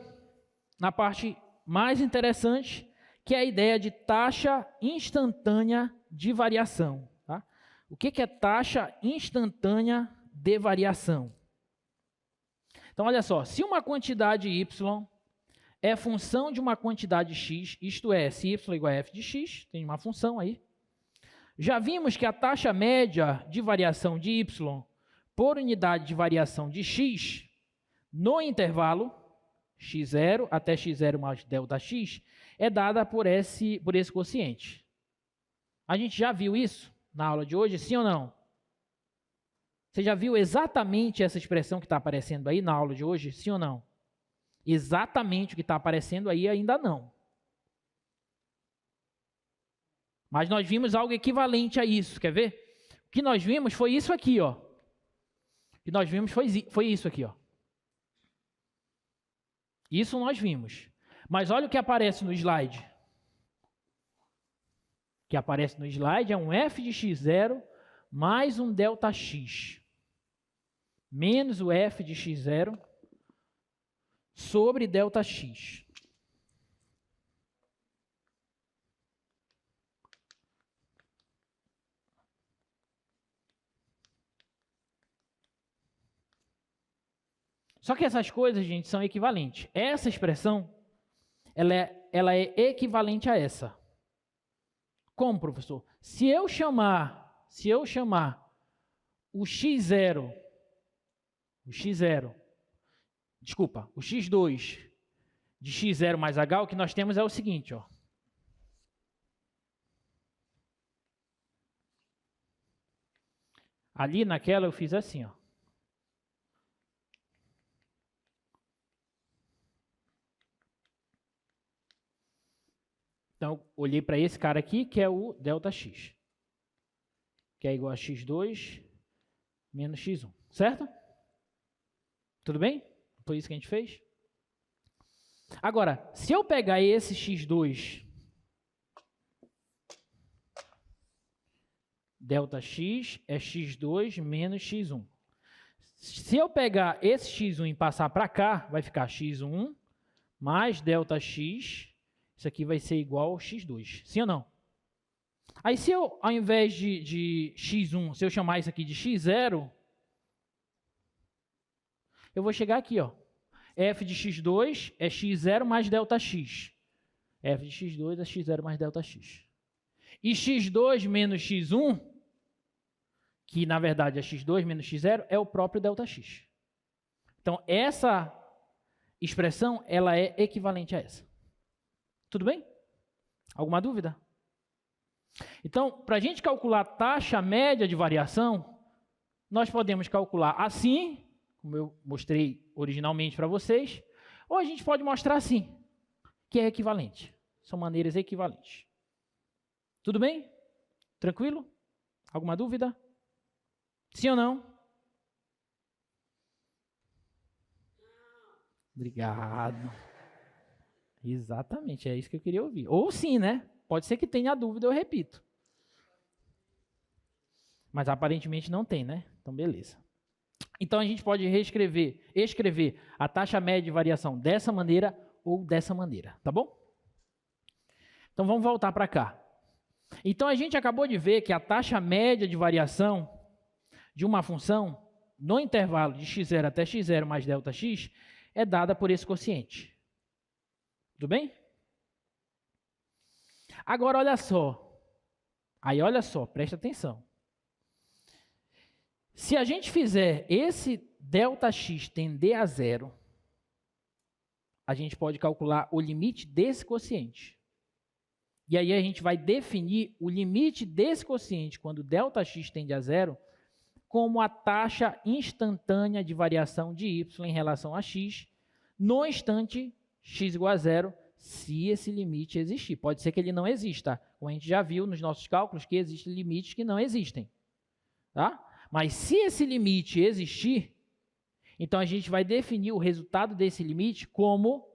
na parte mais interessante, que é a ideia de taxa instantânea de variação. Tá? O que é taxa instantânea de variação? Então, olha só, se uma quantidade y é função de uma quantidade x, isto é, se y igual a f de x, tem uma função aí, já vimos que a taxa média de variação de y por unidade de variação de x no intervalo x0 até x0 mais delta x é dada por esse quociente. A gente já viu isso na aula de hoje, sim ou não? Você já viu exatamente essa expressão que está aparecendo aí na aula de hoje, sim ou não? Exatamente o que está aparecendo aí ainda não. Mas nós vimos algo equivalente a isso, quer ver? O que nós vimos foi isso aqui, ó. O que nós vimos foi isso aqui, ó. Isso nós vimos. Mas olha o que aparece no slide. O que aparece no slide é um f de x0 mais um ΔX, menos o f de x0 sobre ΔX. Só que essas coisas, gente, são equivalentes. Essa expressão, ela é equivalente a essa. Como, professor? Se eu chamar o x0, o x2 de x0 mais h, o que nós temos é o seguinte, ó. Ali naquela eu fiz assim, ó. Então, eu olhei para esse cara aqui, que é o ΔX, que é igual a x2 menos x1, certo? Tudo bem? Foi isso que a gente fez? Agora, se eu pegar esse x2 Δx é x2 menos x1. Se eu pegar esse x1 e passar para cá, vai ficar x1 mais Δx. Isso aqui vai ser igual a x2. Sim ou não? Aí se eu, ao invés de x1, se eu chamar isso aqui de x0, eu vou chegar aqui, ó. F de x2 é x0 mais Δx. F de x2 é x0 mais Δx. E x2 menos x1, que na verdade é x2 menos x0, é o próprio Δx. Então, essa expressão, ela é equivalente a essa. Tudo bem? Alguma dúvida? Então, para a gente calcular a taxa média de variação, nós podemos calcular assim, como eu mostrei originalmente para vocês, ou a gente pode mostrar assim, que é equivalente. São maneiras equivalentes. Tudo bem? Tranquilo? Alguma dúvida? Sim ou não? Obrigado. Exatamente, é isso que eu queria ouvir. Ou sim, né? Pode ser que tenha dúvida, eu repito. Mas aparentemente não tem, né? Então, beleza. Então, a gente pode escrever a taxa média de variação dessa maneira ou dessa maneira, tá bom? Então, vamos voltar para cá. Então, a gente acabou de ver que a taxa média de variação de uma função no intervalo de x0 até x0 mais Δx é dada por esse quociente. Tudo bem? Agora, olha só. Aí, olha só, presta atenção. Se a gente fizer esse Δx tender a zero, a gente pode calcular o limite desse quociente. E aí a gente vai definir o limite desse quociente, quando Δx tende a zero, como a taxa instantânea de variação de y em relação a x, no instante x igual a zero, se esse limite existir. Pode ser que ele não exista. Como a gente já viu nos nossos cálculos, que existem limites que não existem. Tá? Mas se esse limite existir, então a gente vai definir o resultado desse limite como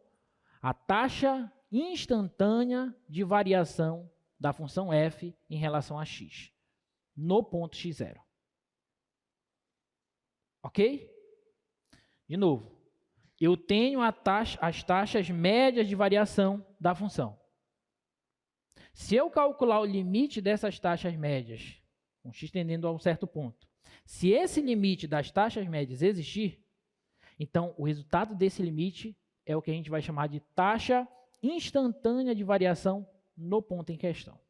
a taxa instantânea de variação da função f em relação a x, no ponto x0. Ok? De novo, eu tenho as taxas médias de variação da função. Se eu calcular o limite dessas taxas médias, com x tendendo a um certo ponto, se esse limite das taxas médias existir, então o resultado desse limite é o que a gente vai chamar de taxa instantânea de variação no ponto em questão.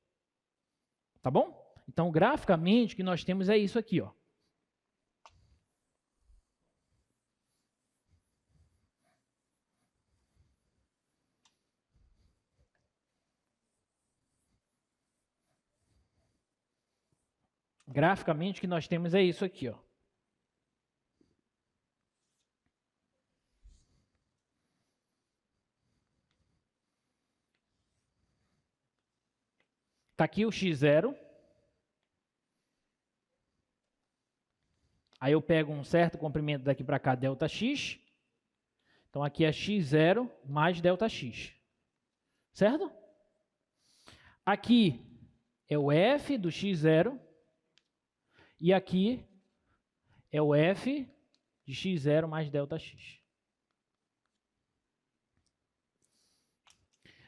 Tá bom? Então, graficamente, o que nós temos é isso aqui, ó. Graficamente, o que nós temos é isso aqui, ó. Está aqui o x0. Aí eu pego um certo comprimento daqui para cá, Δx. Então, aqui é x0 mais Δx. Certo? Aqui é o f do x0. E aqui é o f de x0 mais Δx.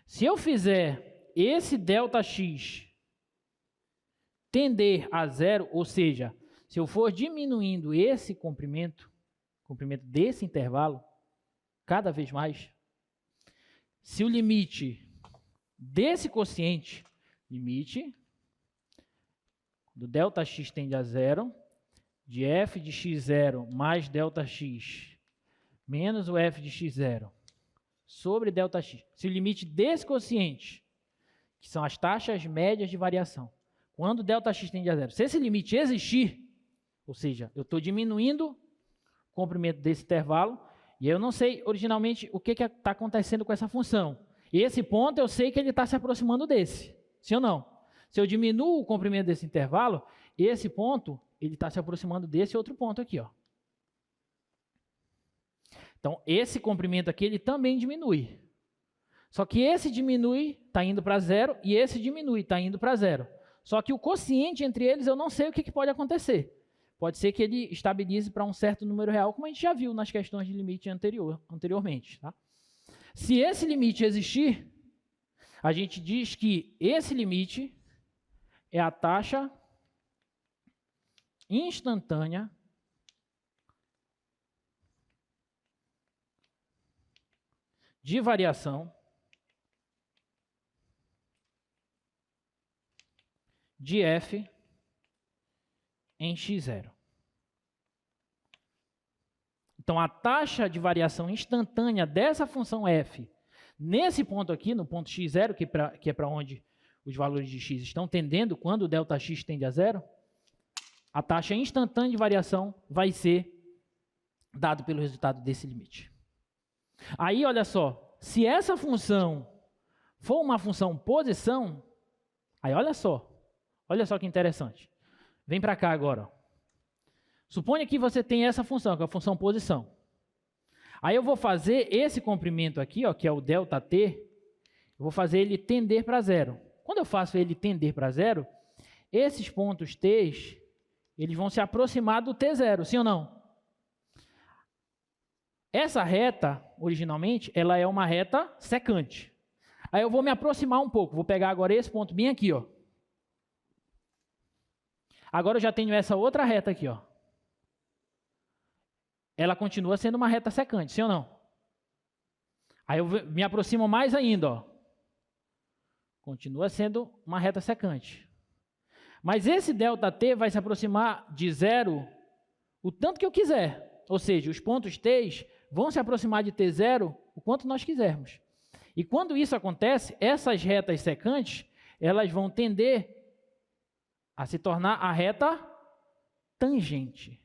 Se eu fizer esse Δx tender a zero, ou seja, se eu for diminuindo esse comprimento desse intervalo, cada vez mais, se o limite desse quociente, limite do Δx tende a zero, de f de x0 mais Δx menos o f de x0 sobre Δx, se o limite desse quociente, que são as taxas médias de variação, quando Δx tende a zero, se esse limite existir, ou seja, eu estou diminuindo o comprimento desse intervalo, e eu não sei originalmente o que está acontecendo com essa função. E esse ponto eu sei que ele está se aproximando desse, sim ou não? Se eu diminuo o comprimento desse intervalo, esse ponto ele está se aproximando desse outro ponto aqui, ó. Então, esse comprimento aqui ele também diminui. Só que esse diminui, está indo para zero, e esse diminui, está indo para zero. Só que o quociente entre eles eu não sei o que pode acontecer. Pode ser que ele estabilize para um certo número real, como a gente já viu nas questões de limite anteriormente. Tá? Se esse limite existir, a gente diz que esse limite é a taxa instantânea de variação de f em x0. Então, a taxa de variação instantânea dessa função f, nesse ponto aqui, no ponto x0, que é para onde os valores de x estão tendendo, quando o ΔX tende a zero, a taxa instantânea de variação vai ser dado pelo resultado desse limite. Aí, olha só, se essa função for uma função posição, aí olha só que interessante. Vem para cá agora. Ó. Suponha que você tem essa função, que é a função posição. Aí eu vou fazer esse comprimento aqui, ó, que é o ΔT, eu vou fazer ele tender para zero. Quando eu faço ele tender para zero, esses pontos T, eles vão se aproximar do T0, sim ou não? Essa reta, originalmente, ela é uma reta secante. Aí eu vou me aproximar um pouco, vou pegar agora esse ponto bem aqui, ó. Agora eu já tenho essa outra reta aqui, ó. Ela continua sendo uma reta secante, sim ou não? Aí eu me aproximo mais ainda, ó. Continua sendo uma reta secante. Mas esse ΔT vai se aproximar de zero o tanto que eu quiser. Ou seja, os pontos T vão se aproximar de T0 o quanto nós quisermos. E quando isso acontece, essas retas secantes, elas vão tender a se tornar a reta tangente.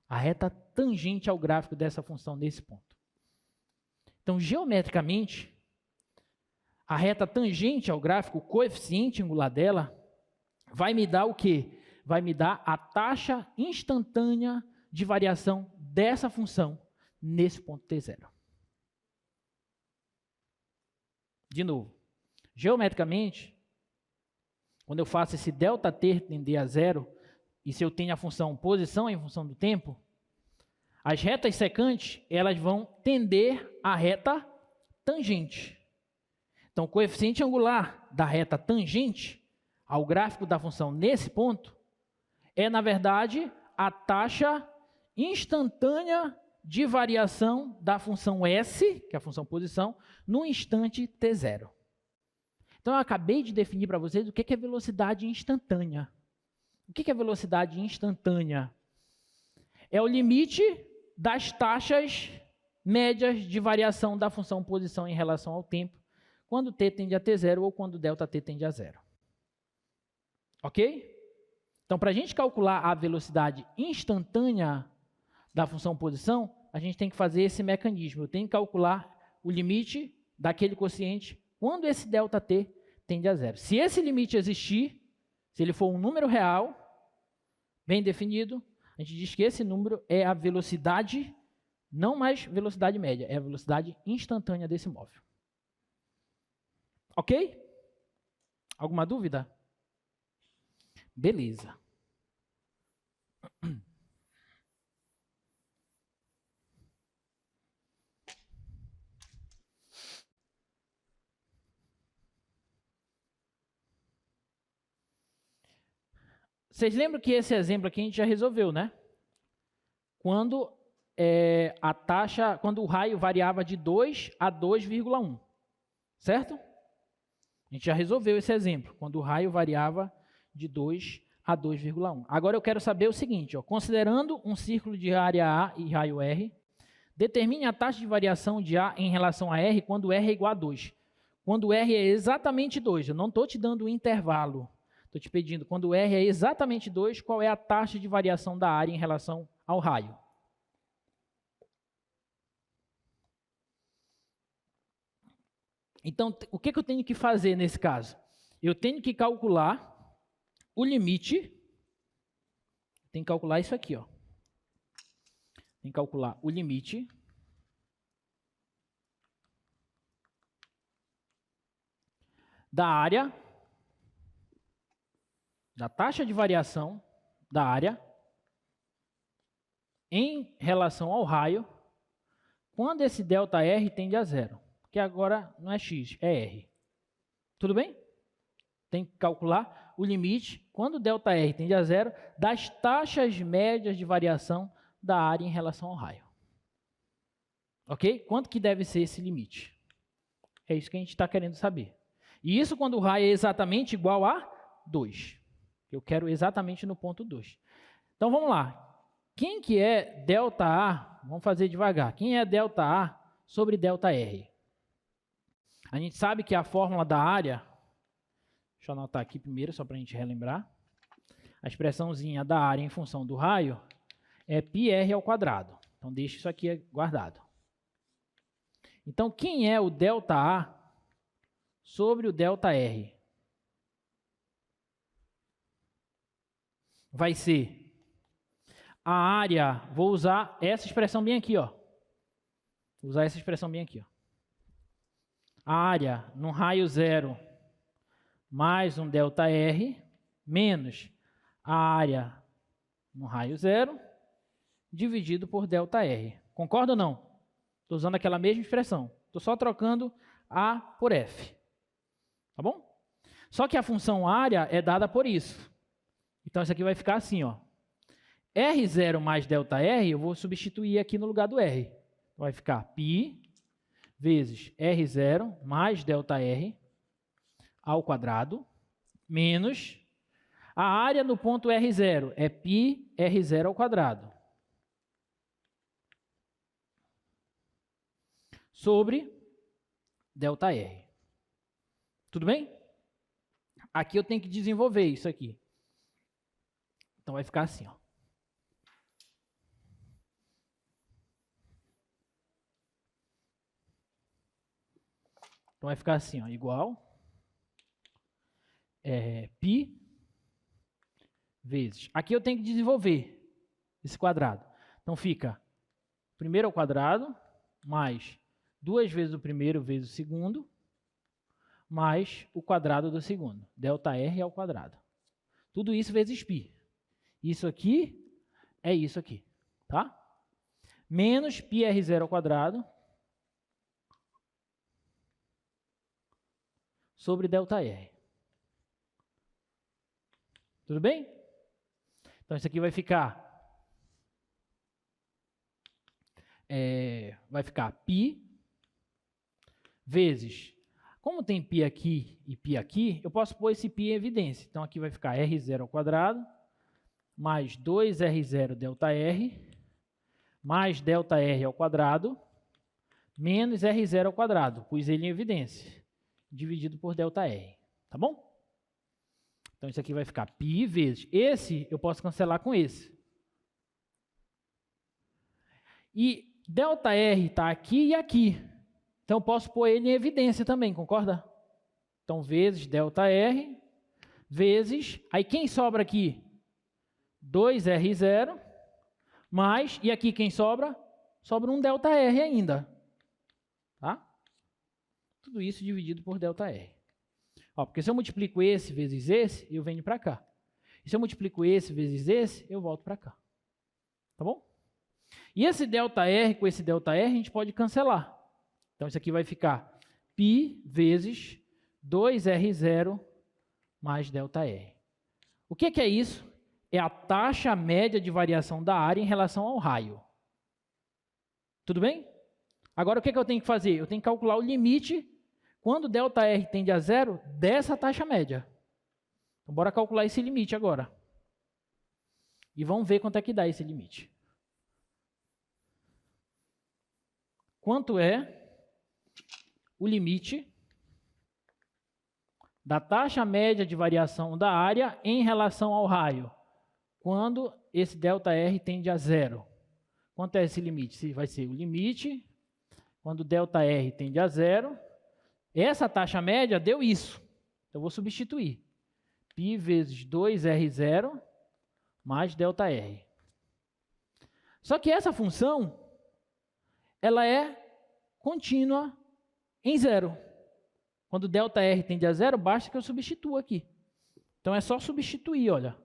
A reta tangente ao gráfico dessa função nesse ponto. Então, geometricamente, a reta tangente ao gráfico, o coeficiente angular dela, vai me dar o quê? Vai me dar a taxa instantânea de variação dessa função nesse ponto T0. De novo, geometricamente, quando eu faço esse ΔT tender a zero, e se eu tenho a função posição em função do tempo, as retas secantes, elas vão tender à reta tangente. Então, o coeficiente angular da reta tangente ao gráfico da função nesse ponto é, na verdade, a taxa instantânea de variação da função S, que é a função posição, no instante T0. Então, eu acabei de definir para vocês o que é velocidade instantânea. O que é velocidade instantânea? É o limite das taxas médias de variação da função posição em relação ao tempo, quando t tende a T0 ou quando ΔT tende a zero. Ok? Então, para a gente calcular a velocidade instantânea da função posição, a gente tem que fazer esse mecanismo. Eu tenho que calcular o limite daquele quociente quando esse ΔT tende a zero. Se esse limite existir, se ele for um número real, bem definido, a gente diz que esse número é a velocidade, não mais velocidade média, é a velocidade instantânea desse móvel. Ok? Alguma dúvida? Beleza. Vocês lembram que esse exemplo aqui a gente já resolveu, né? Quando a taxa, quando o raio variava de 2 a 2,1, certo? A gente já resolveu esse exemplo, quando o raio variava de 2 a 2,1. Agora eu quero saber o seguinte, ó, considerando um círculo de área A e raio R, determine a taxa de variação de A em relação a R quando R é igual a 2. Quando R é exatamente 2, eu não estou te dando o intervalo. Estou te pedindo, quando R é exatamente 2, qual é a taxa de variação da área em relação ao raio? Então, o que eu tenho que fazer nesse caso? Eu tenho que calcular o limite, tem que calcular isso aqui, ó. Tem que calcular o limite da área da taxa de variação da área em relação ao raio quando esse ΔR tende a zero. Que agora não é x, é r. Tudo bem? Tem que calcular o limite, quando ΔR tende a zero, das taxas médias de variação da área em relação ao raio. Ok? Quanto que deve ser esse limite? É isso que a gente está querendo saber. E isso quando o raio é exatamente igual a 2. Eu quero exatamente no ponto 2. Então, vamos lá. Quem que é ΔA? Vamos fazer devagar. Quem é ΔA sobre ΔR? A gente sabe que a fórmula da área, deixa eu anotar aqui primeiro, só para a gente relembrar. A expressãozinha da área em função do raio é πr ao quadrado. Então, deixa isso aqui guardado. Então, quem é o ΔA sobre o ΔR? Vai ser a área, vou usar essa expressão bem aqui, ó. Vou usar essa expressão bem aqui, ó. A área no raio zero mais um ΔR menos a área no raio zero dividido por ΔR. Concorda ou não? Estou usando aquela mesma expressão. Estou só trocando A por F. Tá bom? Só que a função área é dada por isso. Então, isso aqui vai ficar assim, ó. R0 mais ΔR, eu vou substituir aqui no lugar do R. Vai ficar π vezes R0 mais ΔR ao quadrado, menos a área no ponto R0 é π R0 ao quadrado, sobre ΔR. Tudo bem? Aqui eu tenho que desenvolver isso aqui. Então, vai ficar assim, ó. Então, vai ficar assim, ó, igual π vezes. Aqui eu tenho que desenvolver esse quadrado. Então, fica primeiro ao quadrado, mais 2 vezes o primeiro vezes o segundo, mais o quadrado do segundo. ΔR ao quadrado. Tudo isso vezes π. Isso aqui é isso aqui, tá? Menos πr0 ao quadrado sobre ΔR. Tudo bem? Então, isso aqui vai ficar π vezes, como tem π aqui e π aqui, eu posso pôr esse π em evidência. Então, aqui vai ficar r0 ao quadrado mais 2r0 ΔR mais ΔR ao quadrado menos r0 ao quadrado. Pus ele em evidência, dividido por ΔR. Tá bom? Então, isso aqui vai ficar π vezes. Esse eu posso cancelar com esse. E ΔR está aqui e aqui. Então, eu posso pôr ele em evidência também, concorda? Então, vezes ΔR, vezes... Aí, quem sobra aqui? 2R0, mais... E aqui, quem sobra? Sobra um ΔR ainda. Tá? Tudo isso dividido por ΔR. Ó, porque se eu multiplico esse vezes esse, eu venho para cá. E se eu multiplico esse vezes esse, eu volto para cá. Tá bom? E esse ΔR com esse ΔR a gente pode cancelar. Então, isso aqui vai ficar π vezes 2R0 mais ΔR. O que é isso? É a taxa média de variação da área em relação ao raio. Tudo bem? Agora, o que eu tenho que fazer? Eu tenho que calcular o limite quando ΔR tende a zero dessa taxa média. Então, bora calcular esse limite agora. E vamos ver quanto é que dá esse limite. Quanto é o limite da taxa média de variação da área em relação ao raio, quando esse ΔR tende a zero? Quanto é esse limite? Vai ser o limite, quando ΔR tende a zero, essa taxa média deu isso. Então, eu vou substituir. π vezes 2R0 mais ΔR. Só que essa função, ela é contínua em zero. Quando ΔR tende a zero, basta que eu substitua aqui. Então é só substituir, olha.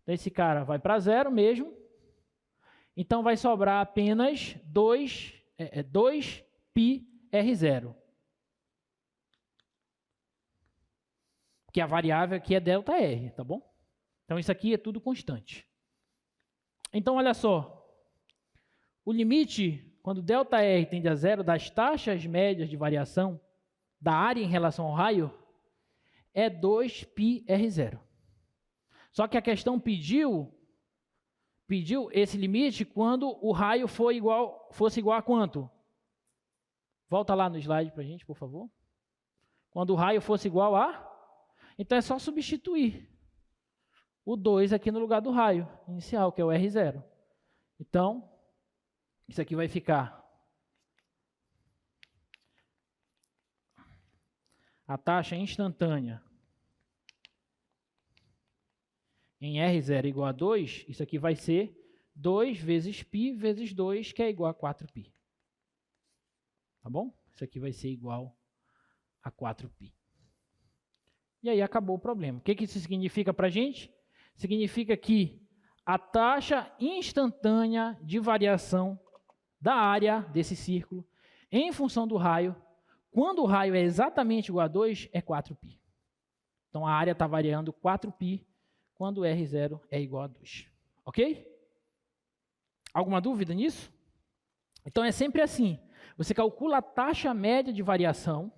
Então esse cara vai para zero mesmo. Então vai sobrar apenas 2πr0. Que a variável aqui é ΔR, tá bom? Então isso aqui é tudo constante. Então olha só. O limite, quando ΔR tende a zero, das taxas médias de variação da área em relação ao raio, é 2πr0. Só que a questão pediu esse limite quando o raio fosse igual a quanto? Volta lá no slide para a gente, por favor. Quando o raio fosse igual a... Então é só substituir o 2 aqui no lugar do raio inicial, que é o R0. Então, isso aqui vai ficar a taxa instantânea em R0 igual a 2, isso aqui vai ser 2 vezes π vezes 2, que é igual a 4π. Tá bom? Isso aqui vai ser igual a 4π. E aí acabou o problema. O que isso significa para a gente? Significa que a taxa instantânea de variação da área desse círculo em função do raio, quando o raio é exatamente igual a 2, é 4π. Então a área está variando 4π quando R0 é igual a 2. Ok? Alguma dúvida nisso? Então é sempre assim. Você calcula a taxa média de variação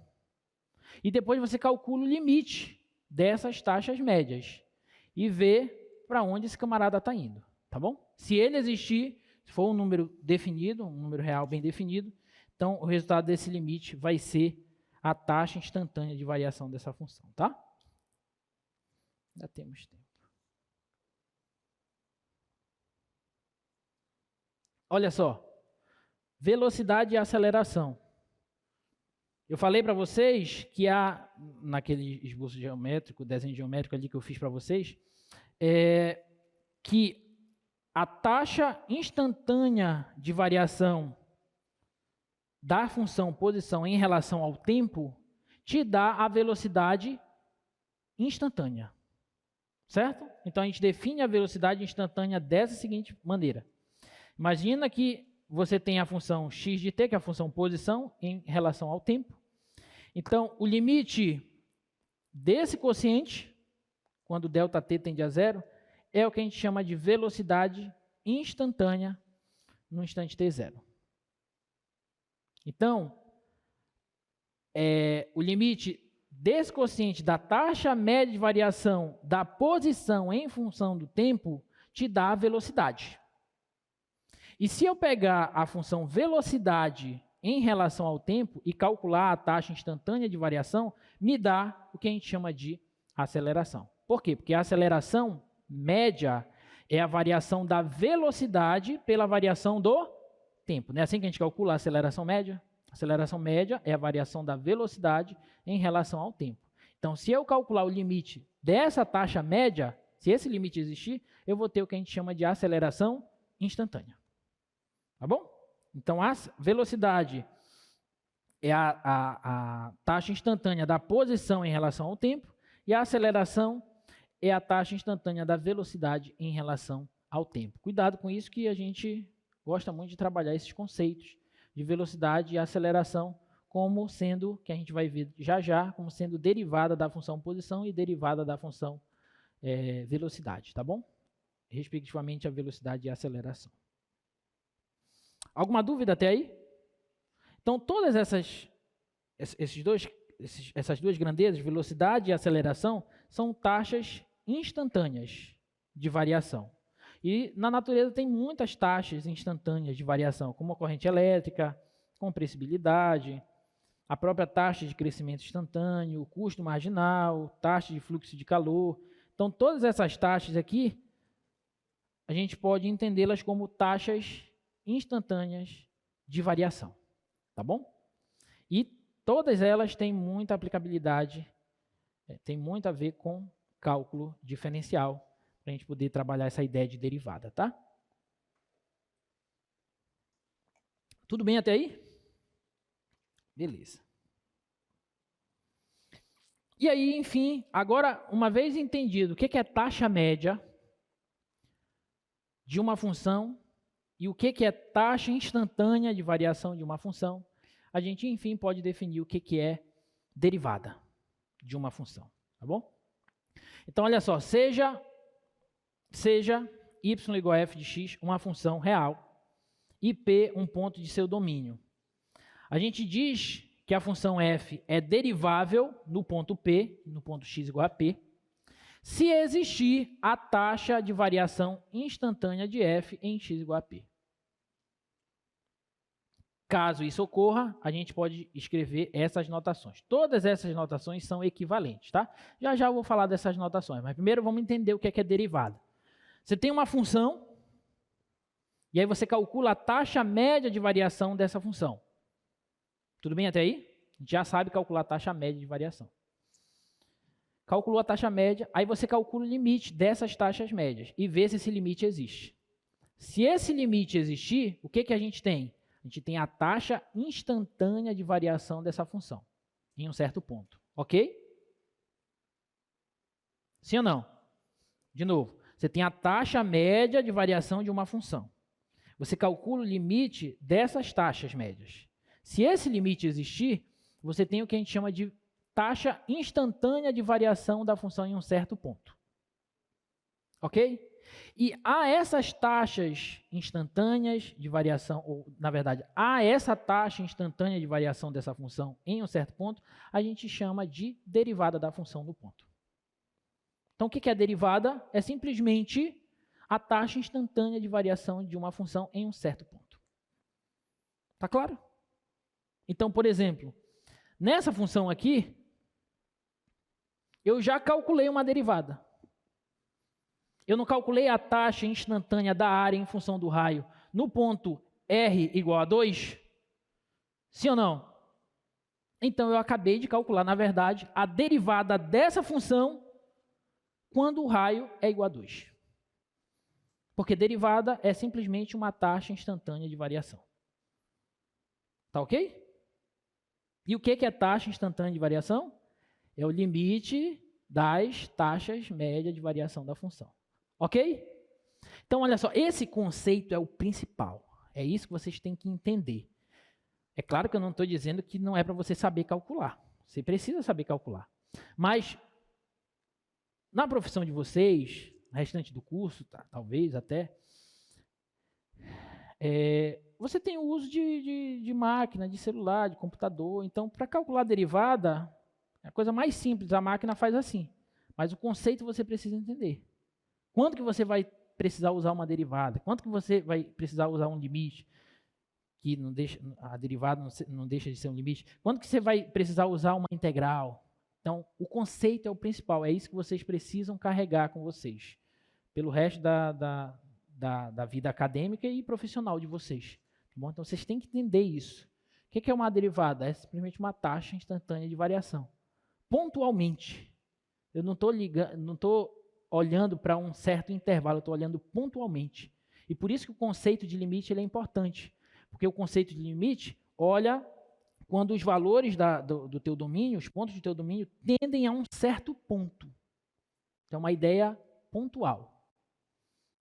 e depois você calcula o limite dessas taxas médias e vê para onde esse camarada está indo, tá bom? Se ele existir, se for um número definido, um número real bem definido, então o resultado desse limite vai ser a taxa instantânea de variação dessa função, tá? Ainda temos tempo. Olha só, velocidade e aceleração. Eu falei para vocês que naquele esboço geométrico, desenho geométrico ali que eu fiz para vocês, que a taxa instantânea de variação da função posição em relação ao tempo te dá a velocidade instantânea, certo? Então a gente define a velocidade instantânea dessa seguinte maneira. Imagina que você tem a função x de t, que é a função posição em relação ao tempo. Então, o limite desse quociente, quando ΔT tende a zero, é o que a gente chama de velocidade instantânea no instante t0. Então, o limite desse quociente da taxa média de variação da posição em função do tempo te dá a velocidade. E se eu pegar a função velocidade em relação ao tempo e calcular a taxa instantânea de variação, me dá o que a gente chama de aceleração. Por quê? Porque a aceleração média é a variação da velocidade pela variação do tempo. Não é assim que a gente calcula a aceleração média? A aceleração média é a variação da velocidade em relação ao tempo. Então, se eu calcular o limite dessa taxa média, se esse limite existir, eu vou ter o que a gente chama de aceleração instantânea. Tá bom? Então, a velocidade é a taxa instantânea da posição em relação ao tempo e a aceleração é a taxa instantânea da velocidade em relação ao tempo. Cuidado com isso, que a gente gosta muito de trabalhar esses conceitos de velocidade e aceleração como sendo, que a gente vai ver já já, como sendo derivada da função posição e derivada da função velocidade, tá bom? Respectivamente a velocidade e a aceleração. Alguma dúvida até aí? Então, todas essas duas grandezas, velocidade e aceleração, são taxas instantâneas de variação. E na natureza tem muitas taxas instantâneas de variação, como a corrente elétrica, compressibilidade, a própria taxa de crescimento instantâneo, o custo marginal, taxa de fluxo de calor. Então, todas essas taxas aqui, a gente pode entendê-las como taxas instantâneas de variação, tá bom? E todas elas têm muita aplicabilidade, tem muito a ver com cálculo diferencial, para a gente poder trabalhar essa ideia de derivada, tá? Tudo bem até aí? Beleza. E aí, enfim, agora, uma vez entendido o que é taxa média de uma função e o que é taxa instantânea de variação de uma função, a gente, enfim, pode definir o que é derivada de uma função, tá bom? Então, olha só, seja y igual a f de x uma função real e p um ponto de seu domínio. A gente diz que a função f é derivável no ponto p, no ponto x igual a p, se existir a taxa de variação instantânea de f em x igual a p. Caso isso ocorra, a gente pode escrever essas notações. Todas essas notações são equivalentes, tá? Já já eu vou falar dessas notações, mas primeiro vamos entender o que é derivada. Você tem uma função, e aí você calcula a taxa média de variação dessa função. Tudo bem até aí? A gente já sabe calcular a taxa média de variação. Calculou a taxa média, aí você calcula o limite dessas taxas médias e vê se esse limite existe. Se esse limite existir, o que a gente tem? A gente tem a taxa instantânea de variação dessa função, em um certo ponto. Ok? Sim ou não? De novo, você tem a taxa média de variação de uma função. Você calcula o limite dessas taxas médias. Se esse limite existir, você tem o que a gente chama de taxa instantânea de variação da função em um certo ponto. Ok? E a essas taxas instantâneas de variação, ou na verdade, a essa taxa instantânea de variação dessa função em um certo ponto, a gente chama de derivada da função do ponto. Então, o que é derivada? É simplesmente a taxa instantânea de variação de uma função em um certo ponto. Tá claro? Então, por exemplo, nessa função aqui, eu já calculei uma derivada. Eu não calculei a taxa instantânea da área em função do raio no ponto R igual a 2? Sim ou não? Então, eu acabei de calcular, na verdade, a derivada dessa função quando o raio é igual a 2. Porque derivada é simplesmente uma taxa instantânea de variação. Tá ok? E o que é taxa instantânea de variação? É o limite das taxas médias de variação da função. Ok? Então, olha só, esse conceito é o principal. É isso que vocês têm que entender. É claro que eu não estou dizendo que não é para você saber calcular. Você precisa saber calcular. Mas, na profissão de vocês, no restante do curso, talvez até, você tem o uso de máquina, de celular, de computador. Então, para calcular a derivada, é a coisa mais simples, a máquina faz assim. Mas o conceito você precisa entender. Quando que você vai precisar usar uma derivada? Quando que você vai precisar usar um limite? Que não deixa, a derivada não deixa de ser um limite. Quando que você vai precisar usar uma integral? Então, o conceito é o principal. É isso que vocês precisam carregar com vocês. Pelo resto da vida acadêmica e profissional de vocês. Tá bom? Então, vocês têm que entender isso. O que é uma derivada? É simplesmente uma taxa instantânea de variação. Pontualmente. Eu não estou olhando para um certo intervalo, eu estou olhando pontualmente. E por isso que o conceito de limite ele é importante. Porque o conceito de limite olha quando os valores do teu domínio, os pontos do teu domínio, tendem a um certo ponto. Então, é uma ideia pontual.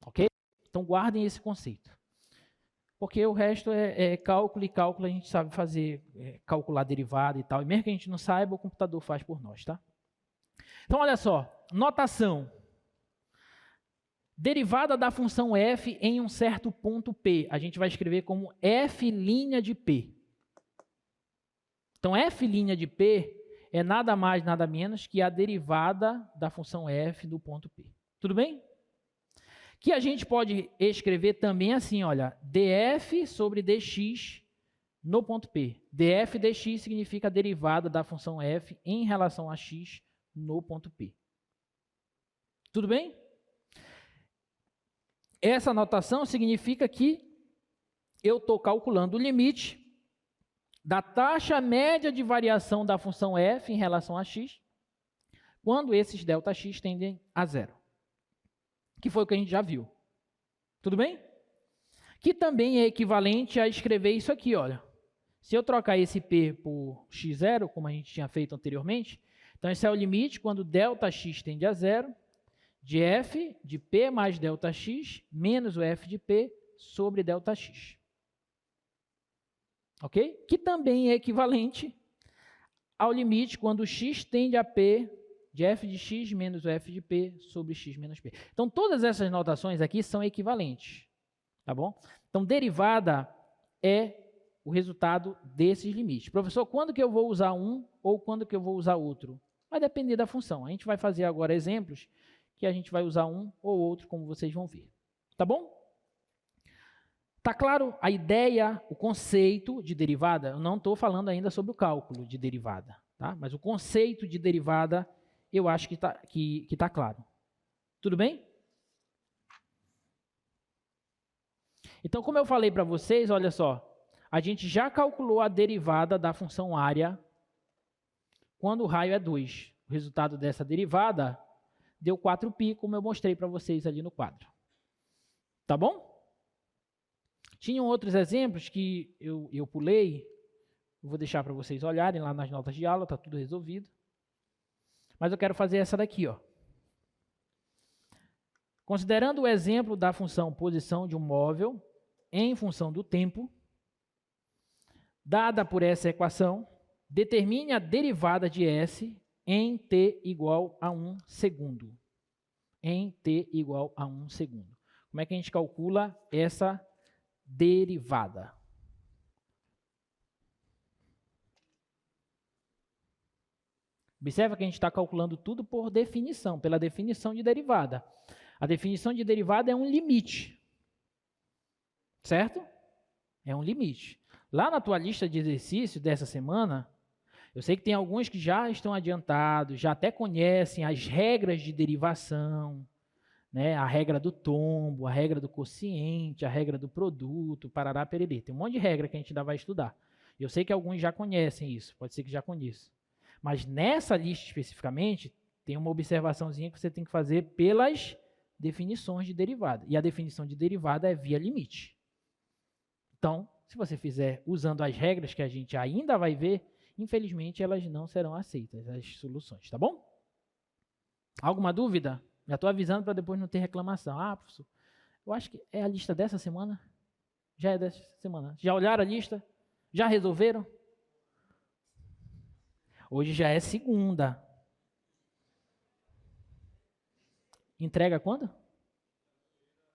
Ok? Então, guardem esse conceito. Porque o resto é cálculo, e cálculo a gente sabe fazer, calcular derivada e tal. E mesmo que a gente não saiba, o computador faz por nós, tá? Então, olha só, notação. Derivada da função f em um certo ponto P. A gente vai escrever como f' de P. Então, f' de P é nada mais, nada menos que a derivada da função f do ponto P. Tudo bem? Que a gente pode escrever também assim, olha, df sobre dx no ponto P. df dx significa a derivada da função f em relação a x no ponto P. Tudo bem? Essa notação significa que eu estou calculando o limite da taxa média de variação da função f em relação a x, quando esses ΔX tendem a zero. Que foi o que a gente já viu. Tudo bem? Que também é equivalente a escrever isso aqui, olha. Se eu trocar esse P por x0, como a gente tinha feito anteriormente, Então, esse é o limite quando ΔX tende a zero, de f de p mais ΔX menos o f de p sobre ΔX. Ok? Que também é equivalente ao limite quando x tende a p de f de x menos o f de p sobre x menos p. Então, todas essas notações aqui são equivalentes. Tá bom? Então, derivada é o resultado desses limites. Professor, quando que eu vou usar um ou quando que eu vou usar outro? Vai depender da função. A gente vai fazer agora exemplos que a gente vai usar um ou outro, como vocês vão ver. Tá bom? Tá claro a ideia, o conceito de derivada? Eu não estou falando ainda sobre o cálculo de derivada, tá? Mas o conceito de derivada eu acho que tá claro. Tudo bem? Então, como eu falei para vocês, olha só, a gente já calculou a derivada da função área quando o raio é 2. O resultado dessa derivada deu 4π, como eu mostrei para vocês ali no quadro. Tá bom? Tinham outros exemplos que eu pulei, eu vou deixar para vocês olharem lá nas notas de aula, está tudo resolvido. Mas eu quero fazer essa daqui, ó. Considerando o exemplo da função posição de um móvel em função do tempo, dada por essa equação, determine a derivada de S em t igual a 1 segundo. Em t igual a 1 segundo. Como é que a gente calcula essa derivada? Observa que a gente está calculando tudo por definição, pela definição de derivada. A definição de derivada é um limite. Certo? É um limite. Lá na tua lista de exercícios dessa semana, eu sei que tem alguns que já estão adiantados, já até conhecem as regras de derivação, né? A regra do tombo, a regra do quociente, a regra do produto, parará, pererê. Tem um monte de regra que a gente ainda vai estudar. Eu sei que alguns já conhecem isso, pode ser que já conheçam. Mas nessa lista especificamente, tem uma observaçãozinha que você tem que fazer pelas definições de derivada. E a definição de derivada é via limite. Então, se você fizer usando as regras que a gente ainda vai ver, infelizmente elas não serão aceitas, as soluções, tá bom? Alguma dúvida? Já estou avisando para depois não ter reclamação. Ah, professor, eu acho que é a lista dessa semana. Já é dessa semana. Já olharam a lista? Já resolveram? Hoje já é segunda. Entrega quando?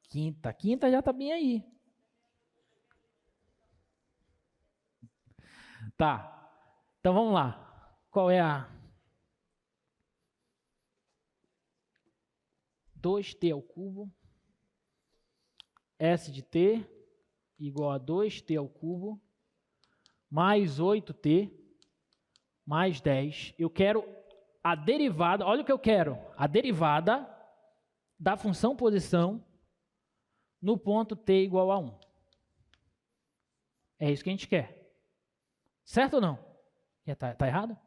Quinta. Quinta já está bem aí. Tá. Então vamos lá. Qual é a 2t ao cubo, S de t igual a 2t ao cubo, mais 8t, mais 10. Eu quero a derivada, olha o que eu quero, a derivada da função posição no ponto t igual a 1. É isso que a gente quer. Certo ou não? Tá errado?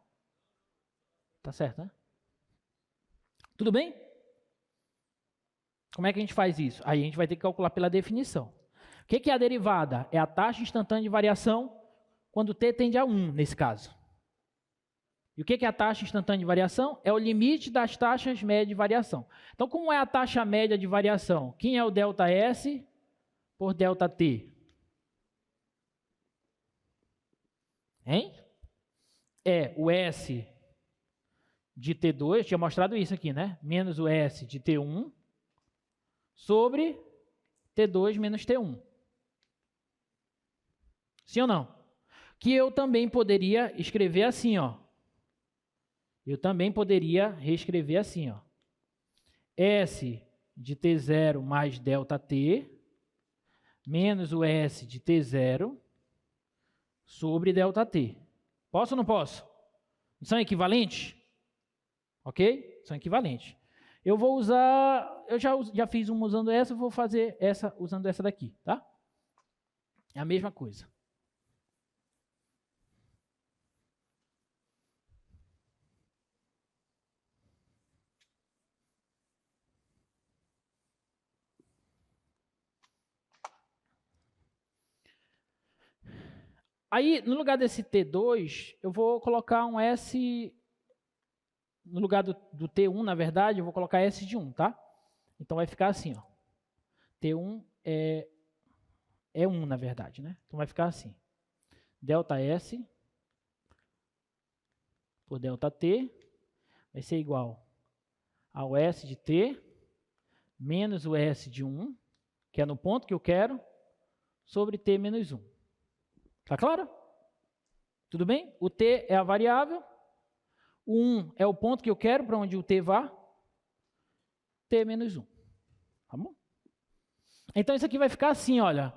Tá certo, né? Tudo bem? Como é que a gente faz isso? Aí a gente vai ter que calcular pela definição. O que é a derivada? É a taxa instantânea de variação quando t tende a 1, nesse caso. E o que é a taxa instantânea de variação? É o limite das taxas médias de variação. Então, como é a taxa média de variação? Quem é o ΔS por ΔT? Hein? É o S de T2, tinha mostrado isso aqui, né? Menos o S de T1 sobre T2 menos T1. Sim ou não? Que eu também poderia escrever assim, ó. Eu também poderia reescrever assim, ó. S de T0 mais ΔT menos o S de T0 sobre ΔT. Posso ou não posso? São equivalentes? Ok? São equivalentes. Eu vou usar, eu já fiz uma usando essa, eu vou fazer essa usando essa daqui, tá? É a mesma coisa. Aí, no lugar desse T2, eu vou colocar um S no lugar do T1, na verdade, eu vou colocar S de 1, tá? Então vai ficar assim, ó. T1 é 1, na verdade, né? Então vai ficar assim. Delta S por delta T vai ser igual ao S de T menos o S de 1, que é no ponto que eu quero, sobre T menos 1. Tá claro? Tudo bem? O T é a variável, o 1 é o ponto que eu quero para onde o T vá, T menos 1. Tá bom? Então isso aqui vai ficar assim, olha.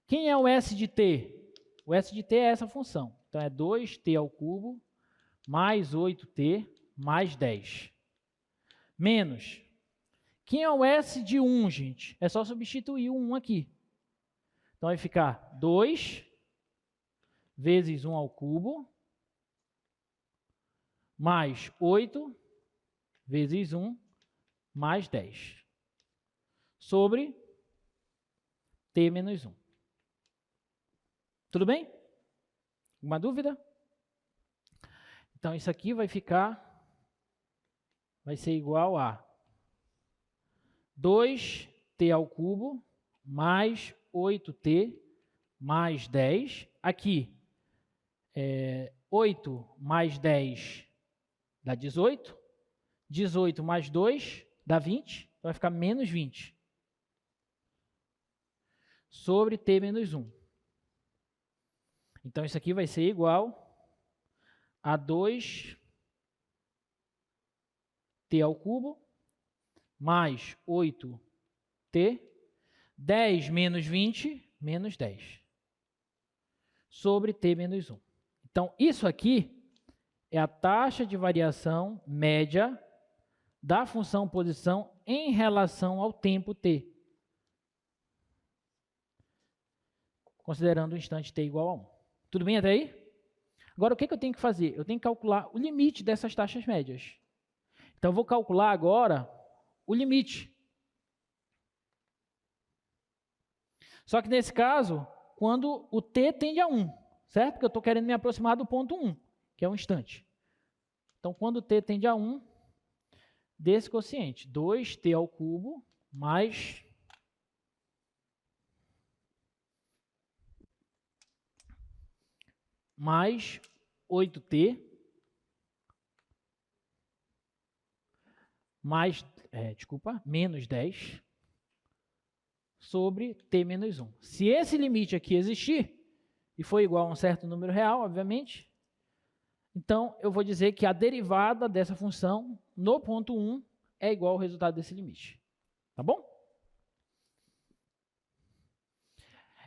Quem é o S de T? O S de T é essa função. Então é 2T ao cubo mais 8T mais 10. Menos. Quem é o S de 1, gente? É só substituir o 1 aqui. Então vai ficar 2 vezes 1 ao cubo mais 8 vezes 1 mais 10 sobre T menos 1. Tudo bem? Alguma dúvida? Então isso aqui vai ser igual a 2T ao cubo mais 8T mais 10. Aqui, 8 mais 10 dá 18. 18 mais 2 dá 20. Então vai ficar menos 20. Sobre T menos 1. Então isso aqui vai ser igual a 2T ao cubo mais 8T, 10 menos 20, menos 10, sobre T menos 1. Então, isso aqui é a taxa de variação média da função posição em relação ao tempo T, considerando o instante T igual a 1. Tudo bem até aí? Agora, o que eu tenho que fazer? Eu tenho que calcular o limite dessas taxas médias. Então, eu vou calcular agora o limite. Só que nesse caso, quando o T tende a 1, certo? Porque eu estou querendo me aproximar do ponto 1, que é um instante. Então, quando o T tende a 1, desse quociente, 2T ao cubo mais 8T menos 10 sobre T menos 1. Se esse limite aqui existir, e for igual a um certo número real, obviamente, então eu vou dizer que a derivada dessa função no ponto 1 é igual ao resultado desse limite. Tá bom?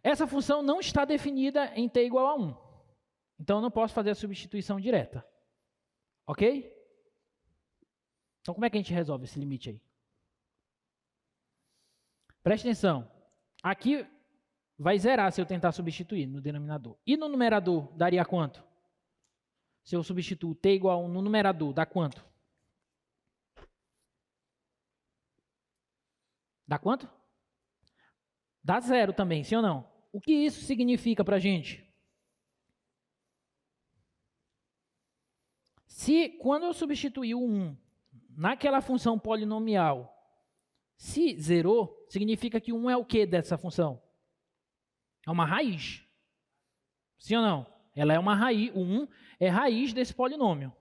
Essa função não está definida em T igual a 1. Então eu não posso fazer a substituição direta. Ok? Então como é que a gente resolve esse limite aí? Preste atenção. Aqui vai zerar se eu tentar substituir no denominador. E no numerador daria quanto? Se eu substituo T igual a 1 no numerador, dá quanto? Dá quanto? Dá 0 também, sim ou não? O que isso significa para a gente? Se quando eu substituir o 1 naquela função polinomial, se zerou, significa que 1 é o que dessa função? É uma raiz. Sim ou não? Ela é uma raiz, o 1 é raiz desse polinômio.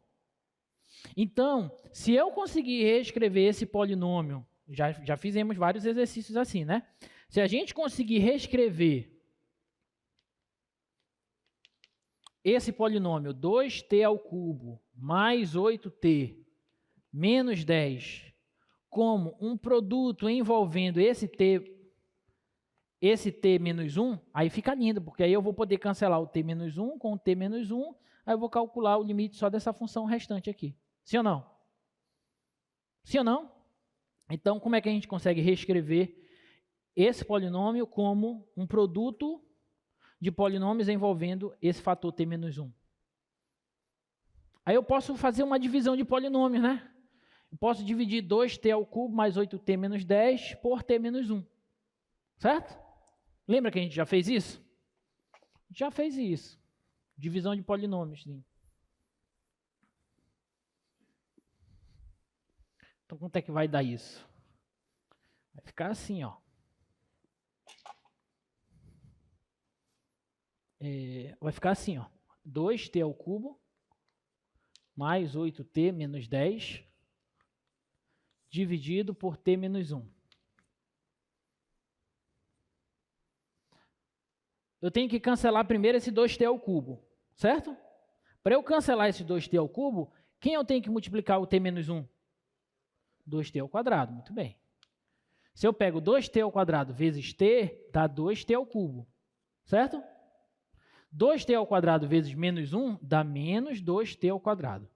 Então, se eu conseguir reescrever esse polinômio, já fizemos vários exercícios assim, né? Se a gente conseguir reescrever esse polinômio 2T ao cubo mais 8T menos 10 como um produto envolvendo esse T menos 1, aí fica lindo, porque aí eu vou poder cancelar o T menos 1 com o T menos 1, aí eu vou calcular o limite só dessa função restante aqui. Sim ou não? Sim ou não? Então, como é que a gente consegue reescrever esse polinômio como um produto de polinômios envolvendo esse fator T menos 1? Aí eu posso fazer uma divisão de polinômios, né? Eu posso dividir 2T ao cubo mais 8T menos 10 por T menos 1. Certo? Lembra que a gente já fez isso? Já fez isso. Divisão de polinômios. Sim. Então, quanto é que vai dar isso? Vai ficar assim, ó. Vai ficar assim, ó. 2t ao cubo mais 8t menos 10 dividido por t menos 1. Eu tenho que cancelar primeiro esse 2t ao cubo, certo? Para eu cancelar esse 2t ao cubo, quem eu tenho que multiplicar o t menos 1? 2t ao quadrado, muito bem. Se eu pego 2t ao quadrado vezes t, dá 2t ao cubo, certo? 2t ao quadrado vezes menos 1 dá menos 2t ao quadrado.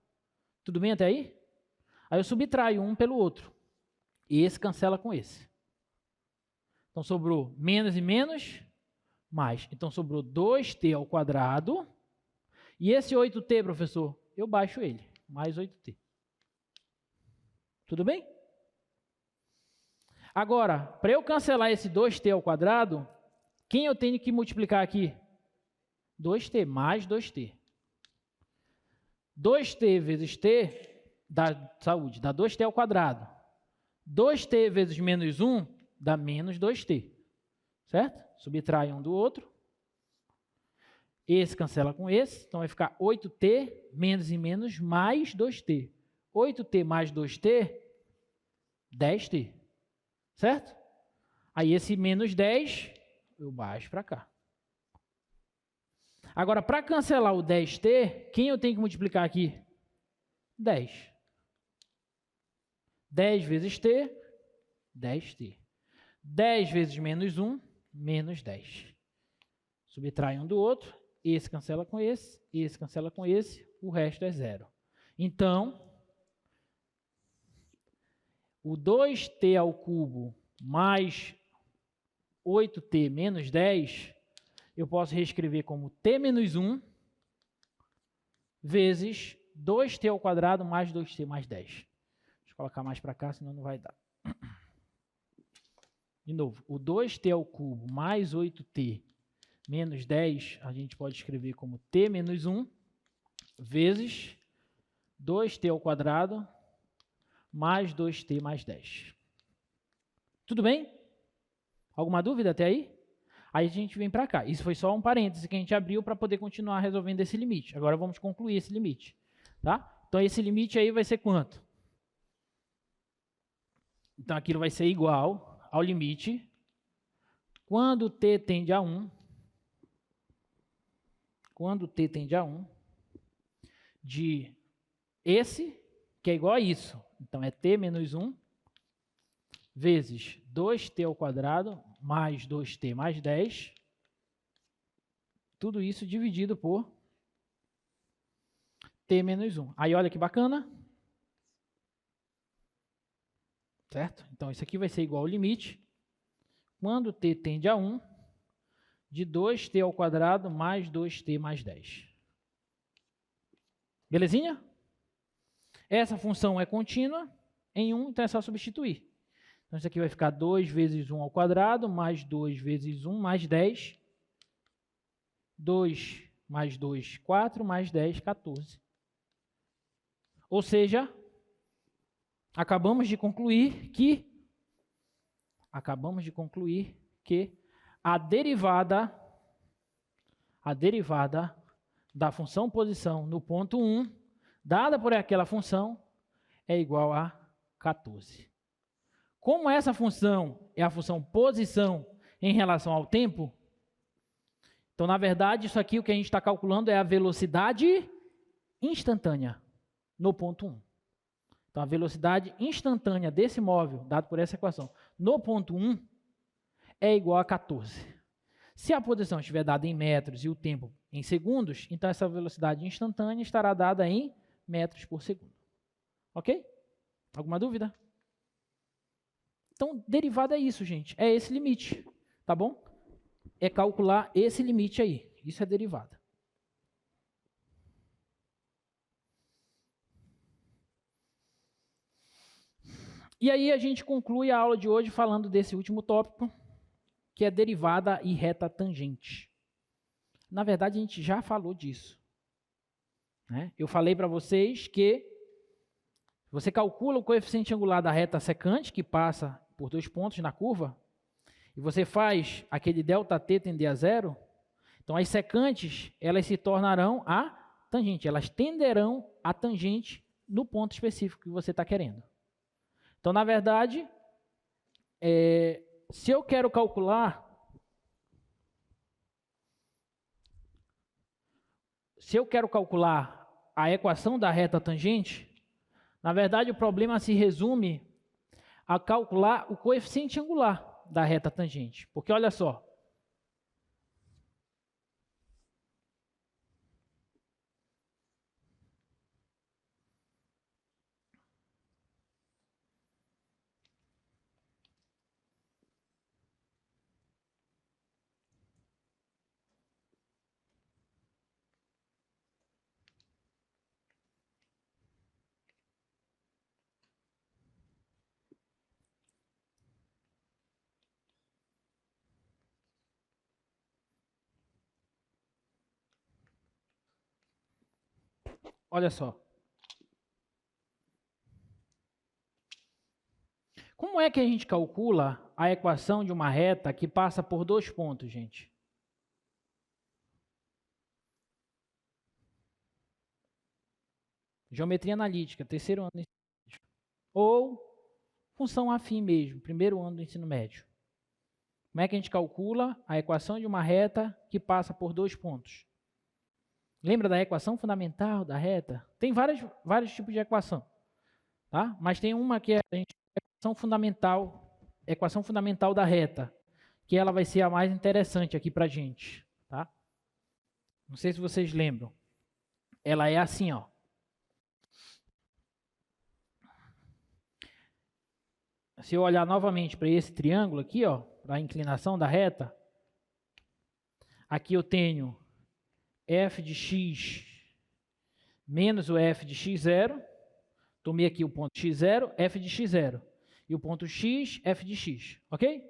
Tudo bem até aí? Aí eu subtraio um pelo outro. E esse cancela com esse. Então, sobrou menos e menos, mais. Então, sobrou 2t ao quadrado. E esse 8t, professor, eu baixo ele. Mais 8t. Tudo bem? Agora, para eu cancelar esse 2t ao quadrado, quem eu tenho que multiplicar aqui? 2t, mais 2t. 2t vezes t dá 2t ao quadrado. 2t vezes menos 1 dá menos 2t. Certo? Subtrai um do outro. Esse cancela com esse. Então vai ficar 8t menos e menos mais 2t. 8t mais 2t, 10t. Certo? Aí esse menos 10, eu baixo para cá. Agora, para cancelar o 10t, quem eu tenho que multiplicar aqui? 10. 10 vezes t, 10t. 10 vezes menos 1, menos 10. Subtrai um do outro, esse cancela com esse cancela com esse, o resto é zero. Então, o 2t ao cubo mais 8t menos 10, eu posso reescrever como t menos 1 vezes 2t ao quadrado mais 2t mais 10. Deixa eu colocar mais para cá, senão não vai dar. De novo, o 2t ao cubo mais 8t menos 10, a gente pode escrever como t menos 1 vezes 2t ao quadrado mais 2t mais 10. Tudo bem? Alguma dúvida até aí? Aí a gente vem para cá. Isso foi só um parêntese que a gente abriu para poder continuar resolvendo esse limite. Agora vamos concluir esse limite. Tá? Então esse limite aí vai ser quanto? Então aquilo vai ser igual ao limite quando t tende a 1, de esse, que é igual a isso. Então é t menos 1 vezes 2t ao quadrado mais 2t mais 10. Tudo isso dividido por t menos 1. Aí olha que bacana. Certo? Então isso aqui vai ser igual ao limite quando t tende a 1 de 2t ao quadrado mais 2t mais 10. Belezinha? Essa função é contínua em 1, então é só substituir. Então, isso aqui vai ficar 2 vezes 1 ao quadrado, mais 2 vezes 1, mais 10. 2 mais 2, 4, mais 10, 14. Ou seja, acabamos de concluir que a derivada da função posição no ponto 1, dada por aquela função, é igual a 14. Como essa função é a função posição em relação ao tempo, então, na verdade, isso aqui o que a gente está calculando é a velocidade instantânea no ponto 1. Então, a velocidade instantânea desse móvel, dado por essa equação, no ponto 1, é igual a 14. Se a posição estiver dada em metros e o tempo em segundos, então essa velocidade instantânea estará dada em metros por segundo. Ok? Alguma dúvida? Então, derivada é isso, gente. É esse limite, tá bom? É calcular esse limite aí. Isso é derivada. E aí a gente conclui a aula de hoje falando desse último tópico, que é derivada e reta tangente. Na verdade, a gente já falou disso, né? Eu falei para vocês que Você calcula o coeficiente angular da reta secante, que passa por 2 pontos na curva, e você faz aquele ΔT tender a zero, então as secantes, elas se tornarão a tangente, elas tenderão a tangente no ponto específico que você está querendo. Então, na verdade, se eu quero calcular a equação da reta tangente, na verdade o problema se resume a calcular o coeficiente angular da reta tangente. Porque olha só, olha só. Como é que a gente calcula a equação de uma reta que passa por 2 pontos, gente? Geometria analítica, terceiro ano do ensino médio. Ou função afim mesmo, primeiro ano do ensino médio. Como é que a gente calcula a equação de uma reta que passa por 2 pontos? Lembra da equação fundamental da reta? Tem vários tipos de equação, tá? Mas tem uma que é a equação fundamental da reta, que ela vai ser a mais interessante aqui para a gente, tá? Não sei se vocês lembram. Ela é assim, ó. Se eu olhar novamente para esse triângulo aqui, ó, para a inclinação da reta, aqui eu tenho f de x menos o f de x0, tomei aqui o ponto x0, f de x0, e o ponto x, f de x, ok?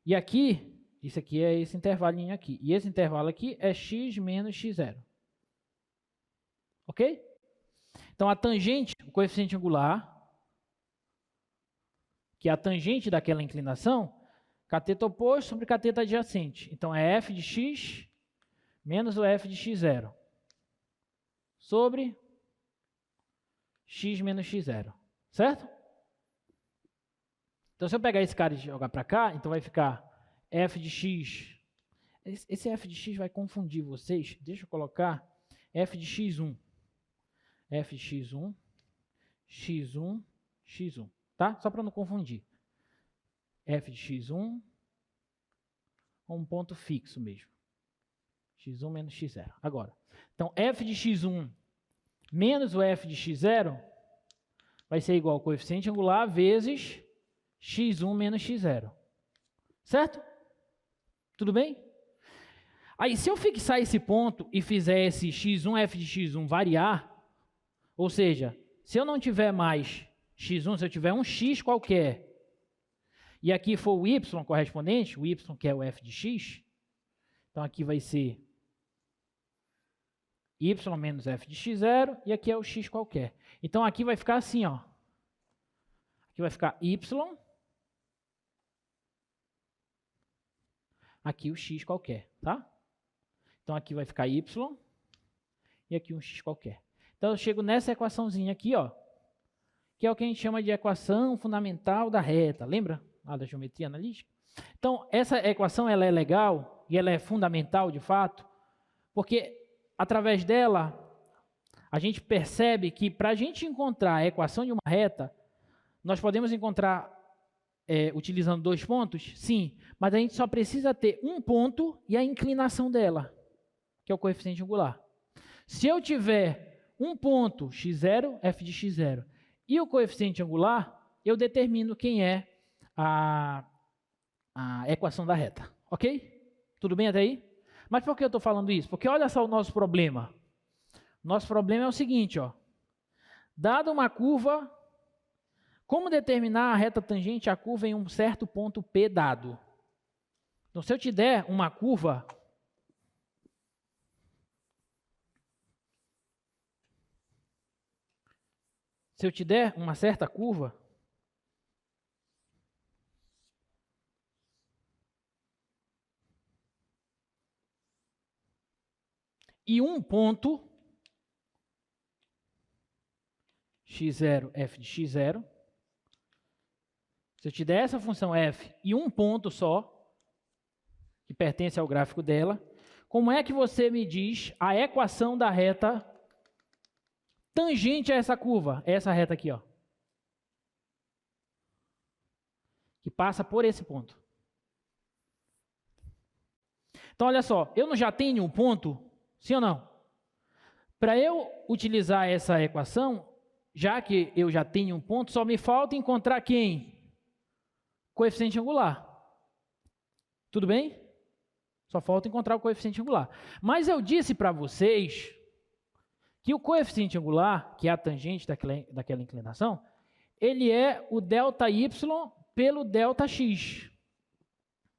E aqui, isso aqui é esse intervalinho aqui, e esse intervalo aqui é x menos x0, ok? Então, a tangente, o coeficiente angular, que é a tangente daquela inclinação, cateto oposto sobre cateto adjacente. Então, é f de x menos o f de x0 sobre x menos x0, certo? Então, se eu pegar esse cara e jogar para cá, então vai ficar f de x. Esse f de x vai confundir vocês. Deixa eu colocar f de x1. f de x1, x1, x1. Tá? Só para não confundir. f de x1 um ponto fixo mesmo. x1 menos x0. Agora, então f de x1 menos o f de x0 vai ser igual ao coeficiente angular vezes x1 menos x0. Certo? Tudo bem? Aí, se eu fixar esse ponto e fizer esse x1, f de x1 variar, ou seja, se eu não tiver mais x1, se eu tiver um x qualquer, e aqui for o y correspondente, o y que é o f de x, então aqui vai ser y menos f de x0, e aqui é o x qualquer. Então aqui vai ficar assim, ó. Aqui vai ficar y, aqui o x qualquer, tá? Então aqui vai ficar y, e aqui um x qualquer. Então eu chego nessa equaçãozinha aqui, ó, que é o que a gente chama de equação fundamental da reta. Lembra lá da geometria analítica? Então, essa equação ela é legal e ela é fundamental, de fato, porque através dela a gente percebe que para a gente encontrar a equação de uma reta, nós podemos encontrar utilizando 2 pontos? Sim, mas a gente só precisa ter um ponto e a inclinação dela, que é o coeficiente angular. Se eu tiver um ponto, x0, f de x0, e o coeficiente angular, eu determino quem é a equação da reta, ok? Tudo bem até aí? Mas por que eu estou falando isso? Porque olha só o nosso problema. Nosso problema é o seguinte, ó. Dada uma curva, como determinar a reta tangente à curva em um certo ponto P dado? Então, se eu te der uma curva, Se eu te der uma certa curva, e um ponto, x0, f de x0, se eu te der essa função f e um ponto só, que pertence ao gráfico dela, como é que você me diz a equação da reta tangente a essa curva? Essa reta aqui, ó, que passa por esse ponto. Então, olha só, eu não já tenho um ponto? Sim ou não? Para eu utilizar essa equação, já que eu já tenho um ponto, só me falta encontrar quem? Coeficiente angular. Tudo bem? Só falta encontrar o coeficiente angular. Mas eu disse para vocês que o coeficiente angular, que é a tangente daquela inclinação, ele é o ΔY pelo ΔX.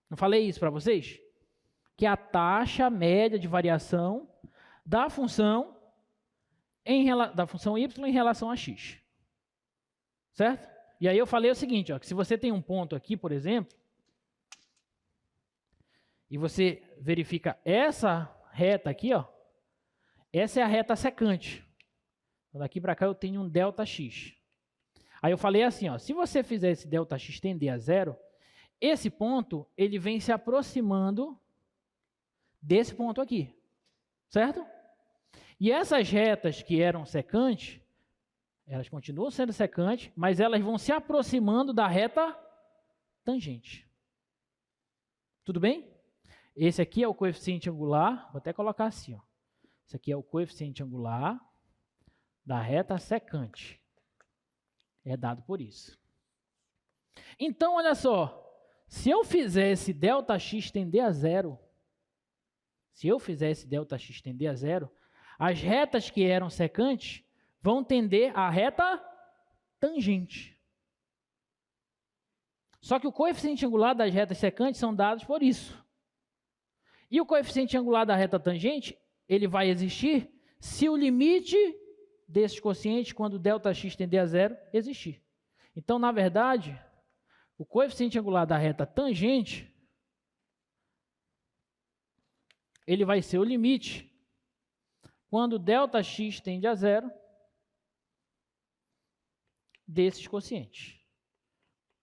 Não falei isso para vocês? Que é a taxa média de variação da função y em relação a x. Certo? E aí eu falei o seguinte, ó, que se você tem um ponto aqui, por exemplo, e você verifica essa reta aqui, ó, essa é a reta secante. Então, daqui para cá eu tenho um ΔX. Aí eu falei assim, ó, se você fizer esse ΔX tender a zero, esse ponto ele vem se aproximando desse ponto aqui, certo? E essas retas que eram secantes, elas continuam sendo secantes, mas elas vão se aproximando da reta tangente. Tudo bem? Esse aqui é o coeficiente angular, vou até colocar assim, ó. Esse aqui é o coeficiente angular da reta secante. É dado por isso. Então, olha só, se eu fizer esse ΔX tender a zero, as retas que eram secantes vão tender à reta tangente. Só que o coeficiente angular das retas secantes são dados por isso. E o coeficiente angular da reta tangente, ele vai existir se o limite desses quocientes, quando ΔX tender a zero, existir. Então, na verdade, o coeficiente angular da reta tangente, ele vai ser o limite quando ΔX tende a zero desses quocientes,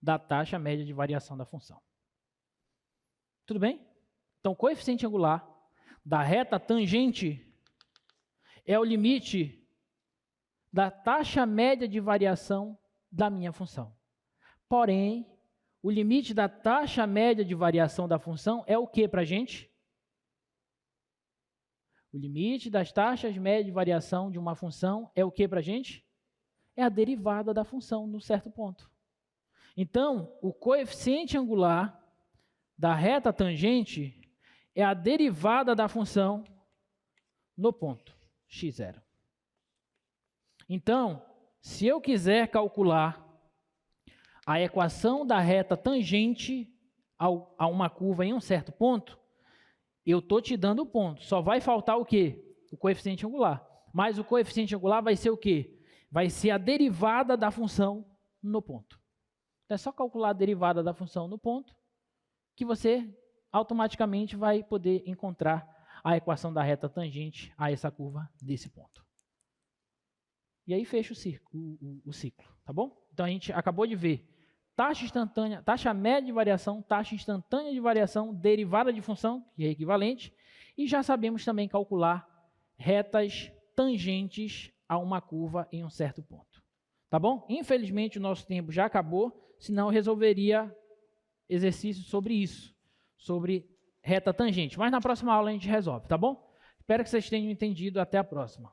da taxa média de variação da função. Tudo bem? Então, o coeficiente angular da reta tangente é o limite da taxa média de variação da minha função. Porém, o limite da taxa média de variação da função é o que para a gente? O limite das taxas médias de variação de uma função é o que para a gente? É a derivada da função no certo ponto. Então, o coeficiente angular da reta tangente é a derivada da função no ponto x0. Então, se eu quiser calcular a equação da reta tangente a uma curva em um certo ponto, eu estou te dando o ponto. Só vai faltar o quê? O coeficiente angular. Mas o coeficiente angular vai ser o quê? Vai ser a derivada da função no ponto. Então, é só calcular a derivada da função no ponto que você automaticamente vai poder encontrar a equação da reta tangente a essa curva desse ponto. E aí fecha o ciclo, tá bom? Então a gente acabou de ver taxa instantânea, taxa média de variação, taxa instantânea de variação, derivada de função, que é equivalente, e já sabemos também calcular retas tangentes a uma curva em um certo ponto. Tá bom? Infelizmente o nosso tempo já acabou, senão eu resolveria exercícios sobre isso, sobre reta tangente. Mas na próxima aula a gente resolve, tá bom? Espero que vocês tenham entendido. Até a próxima.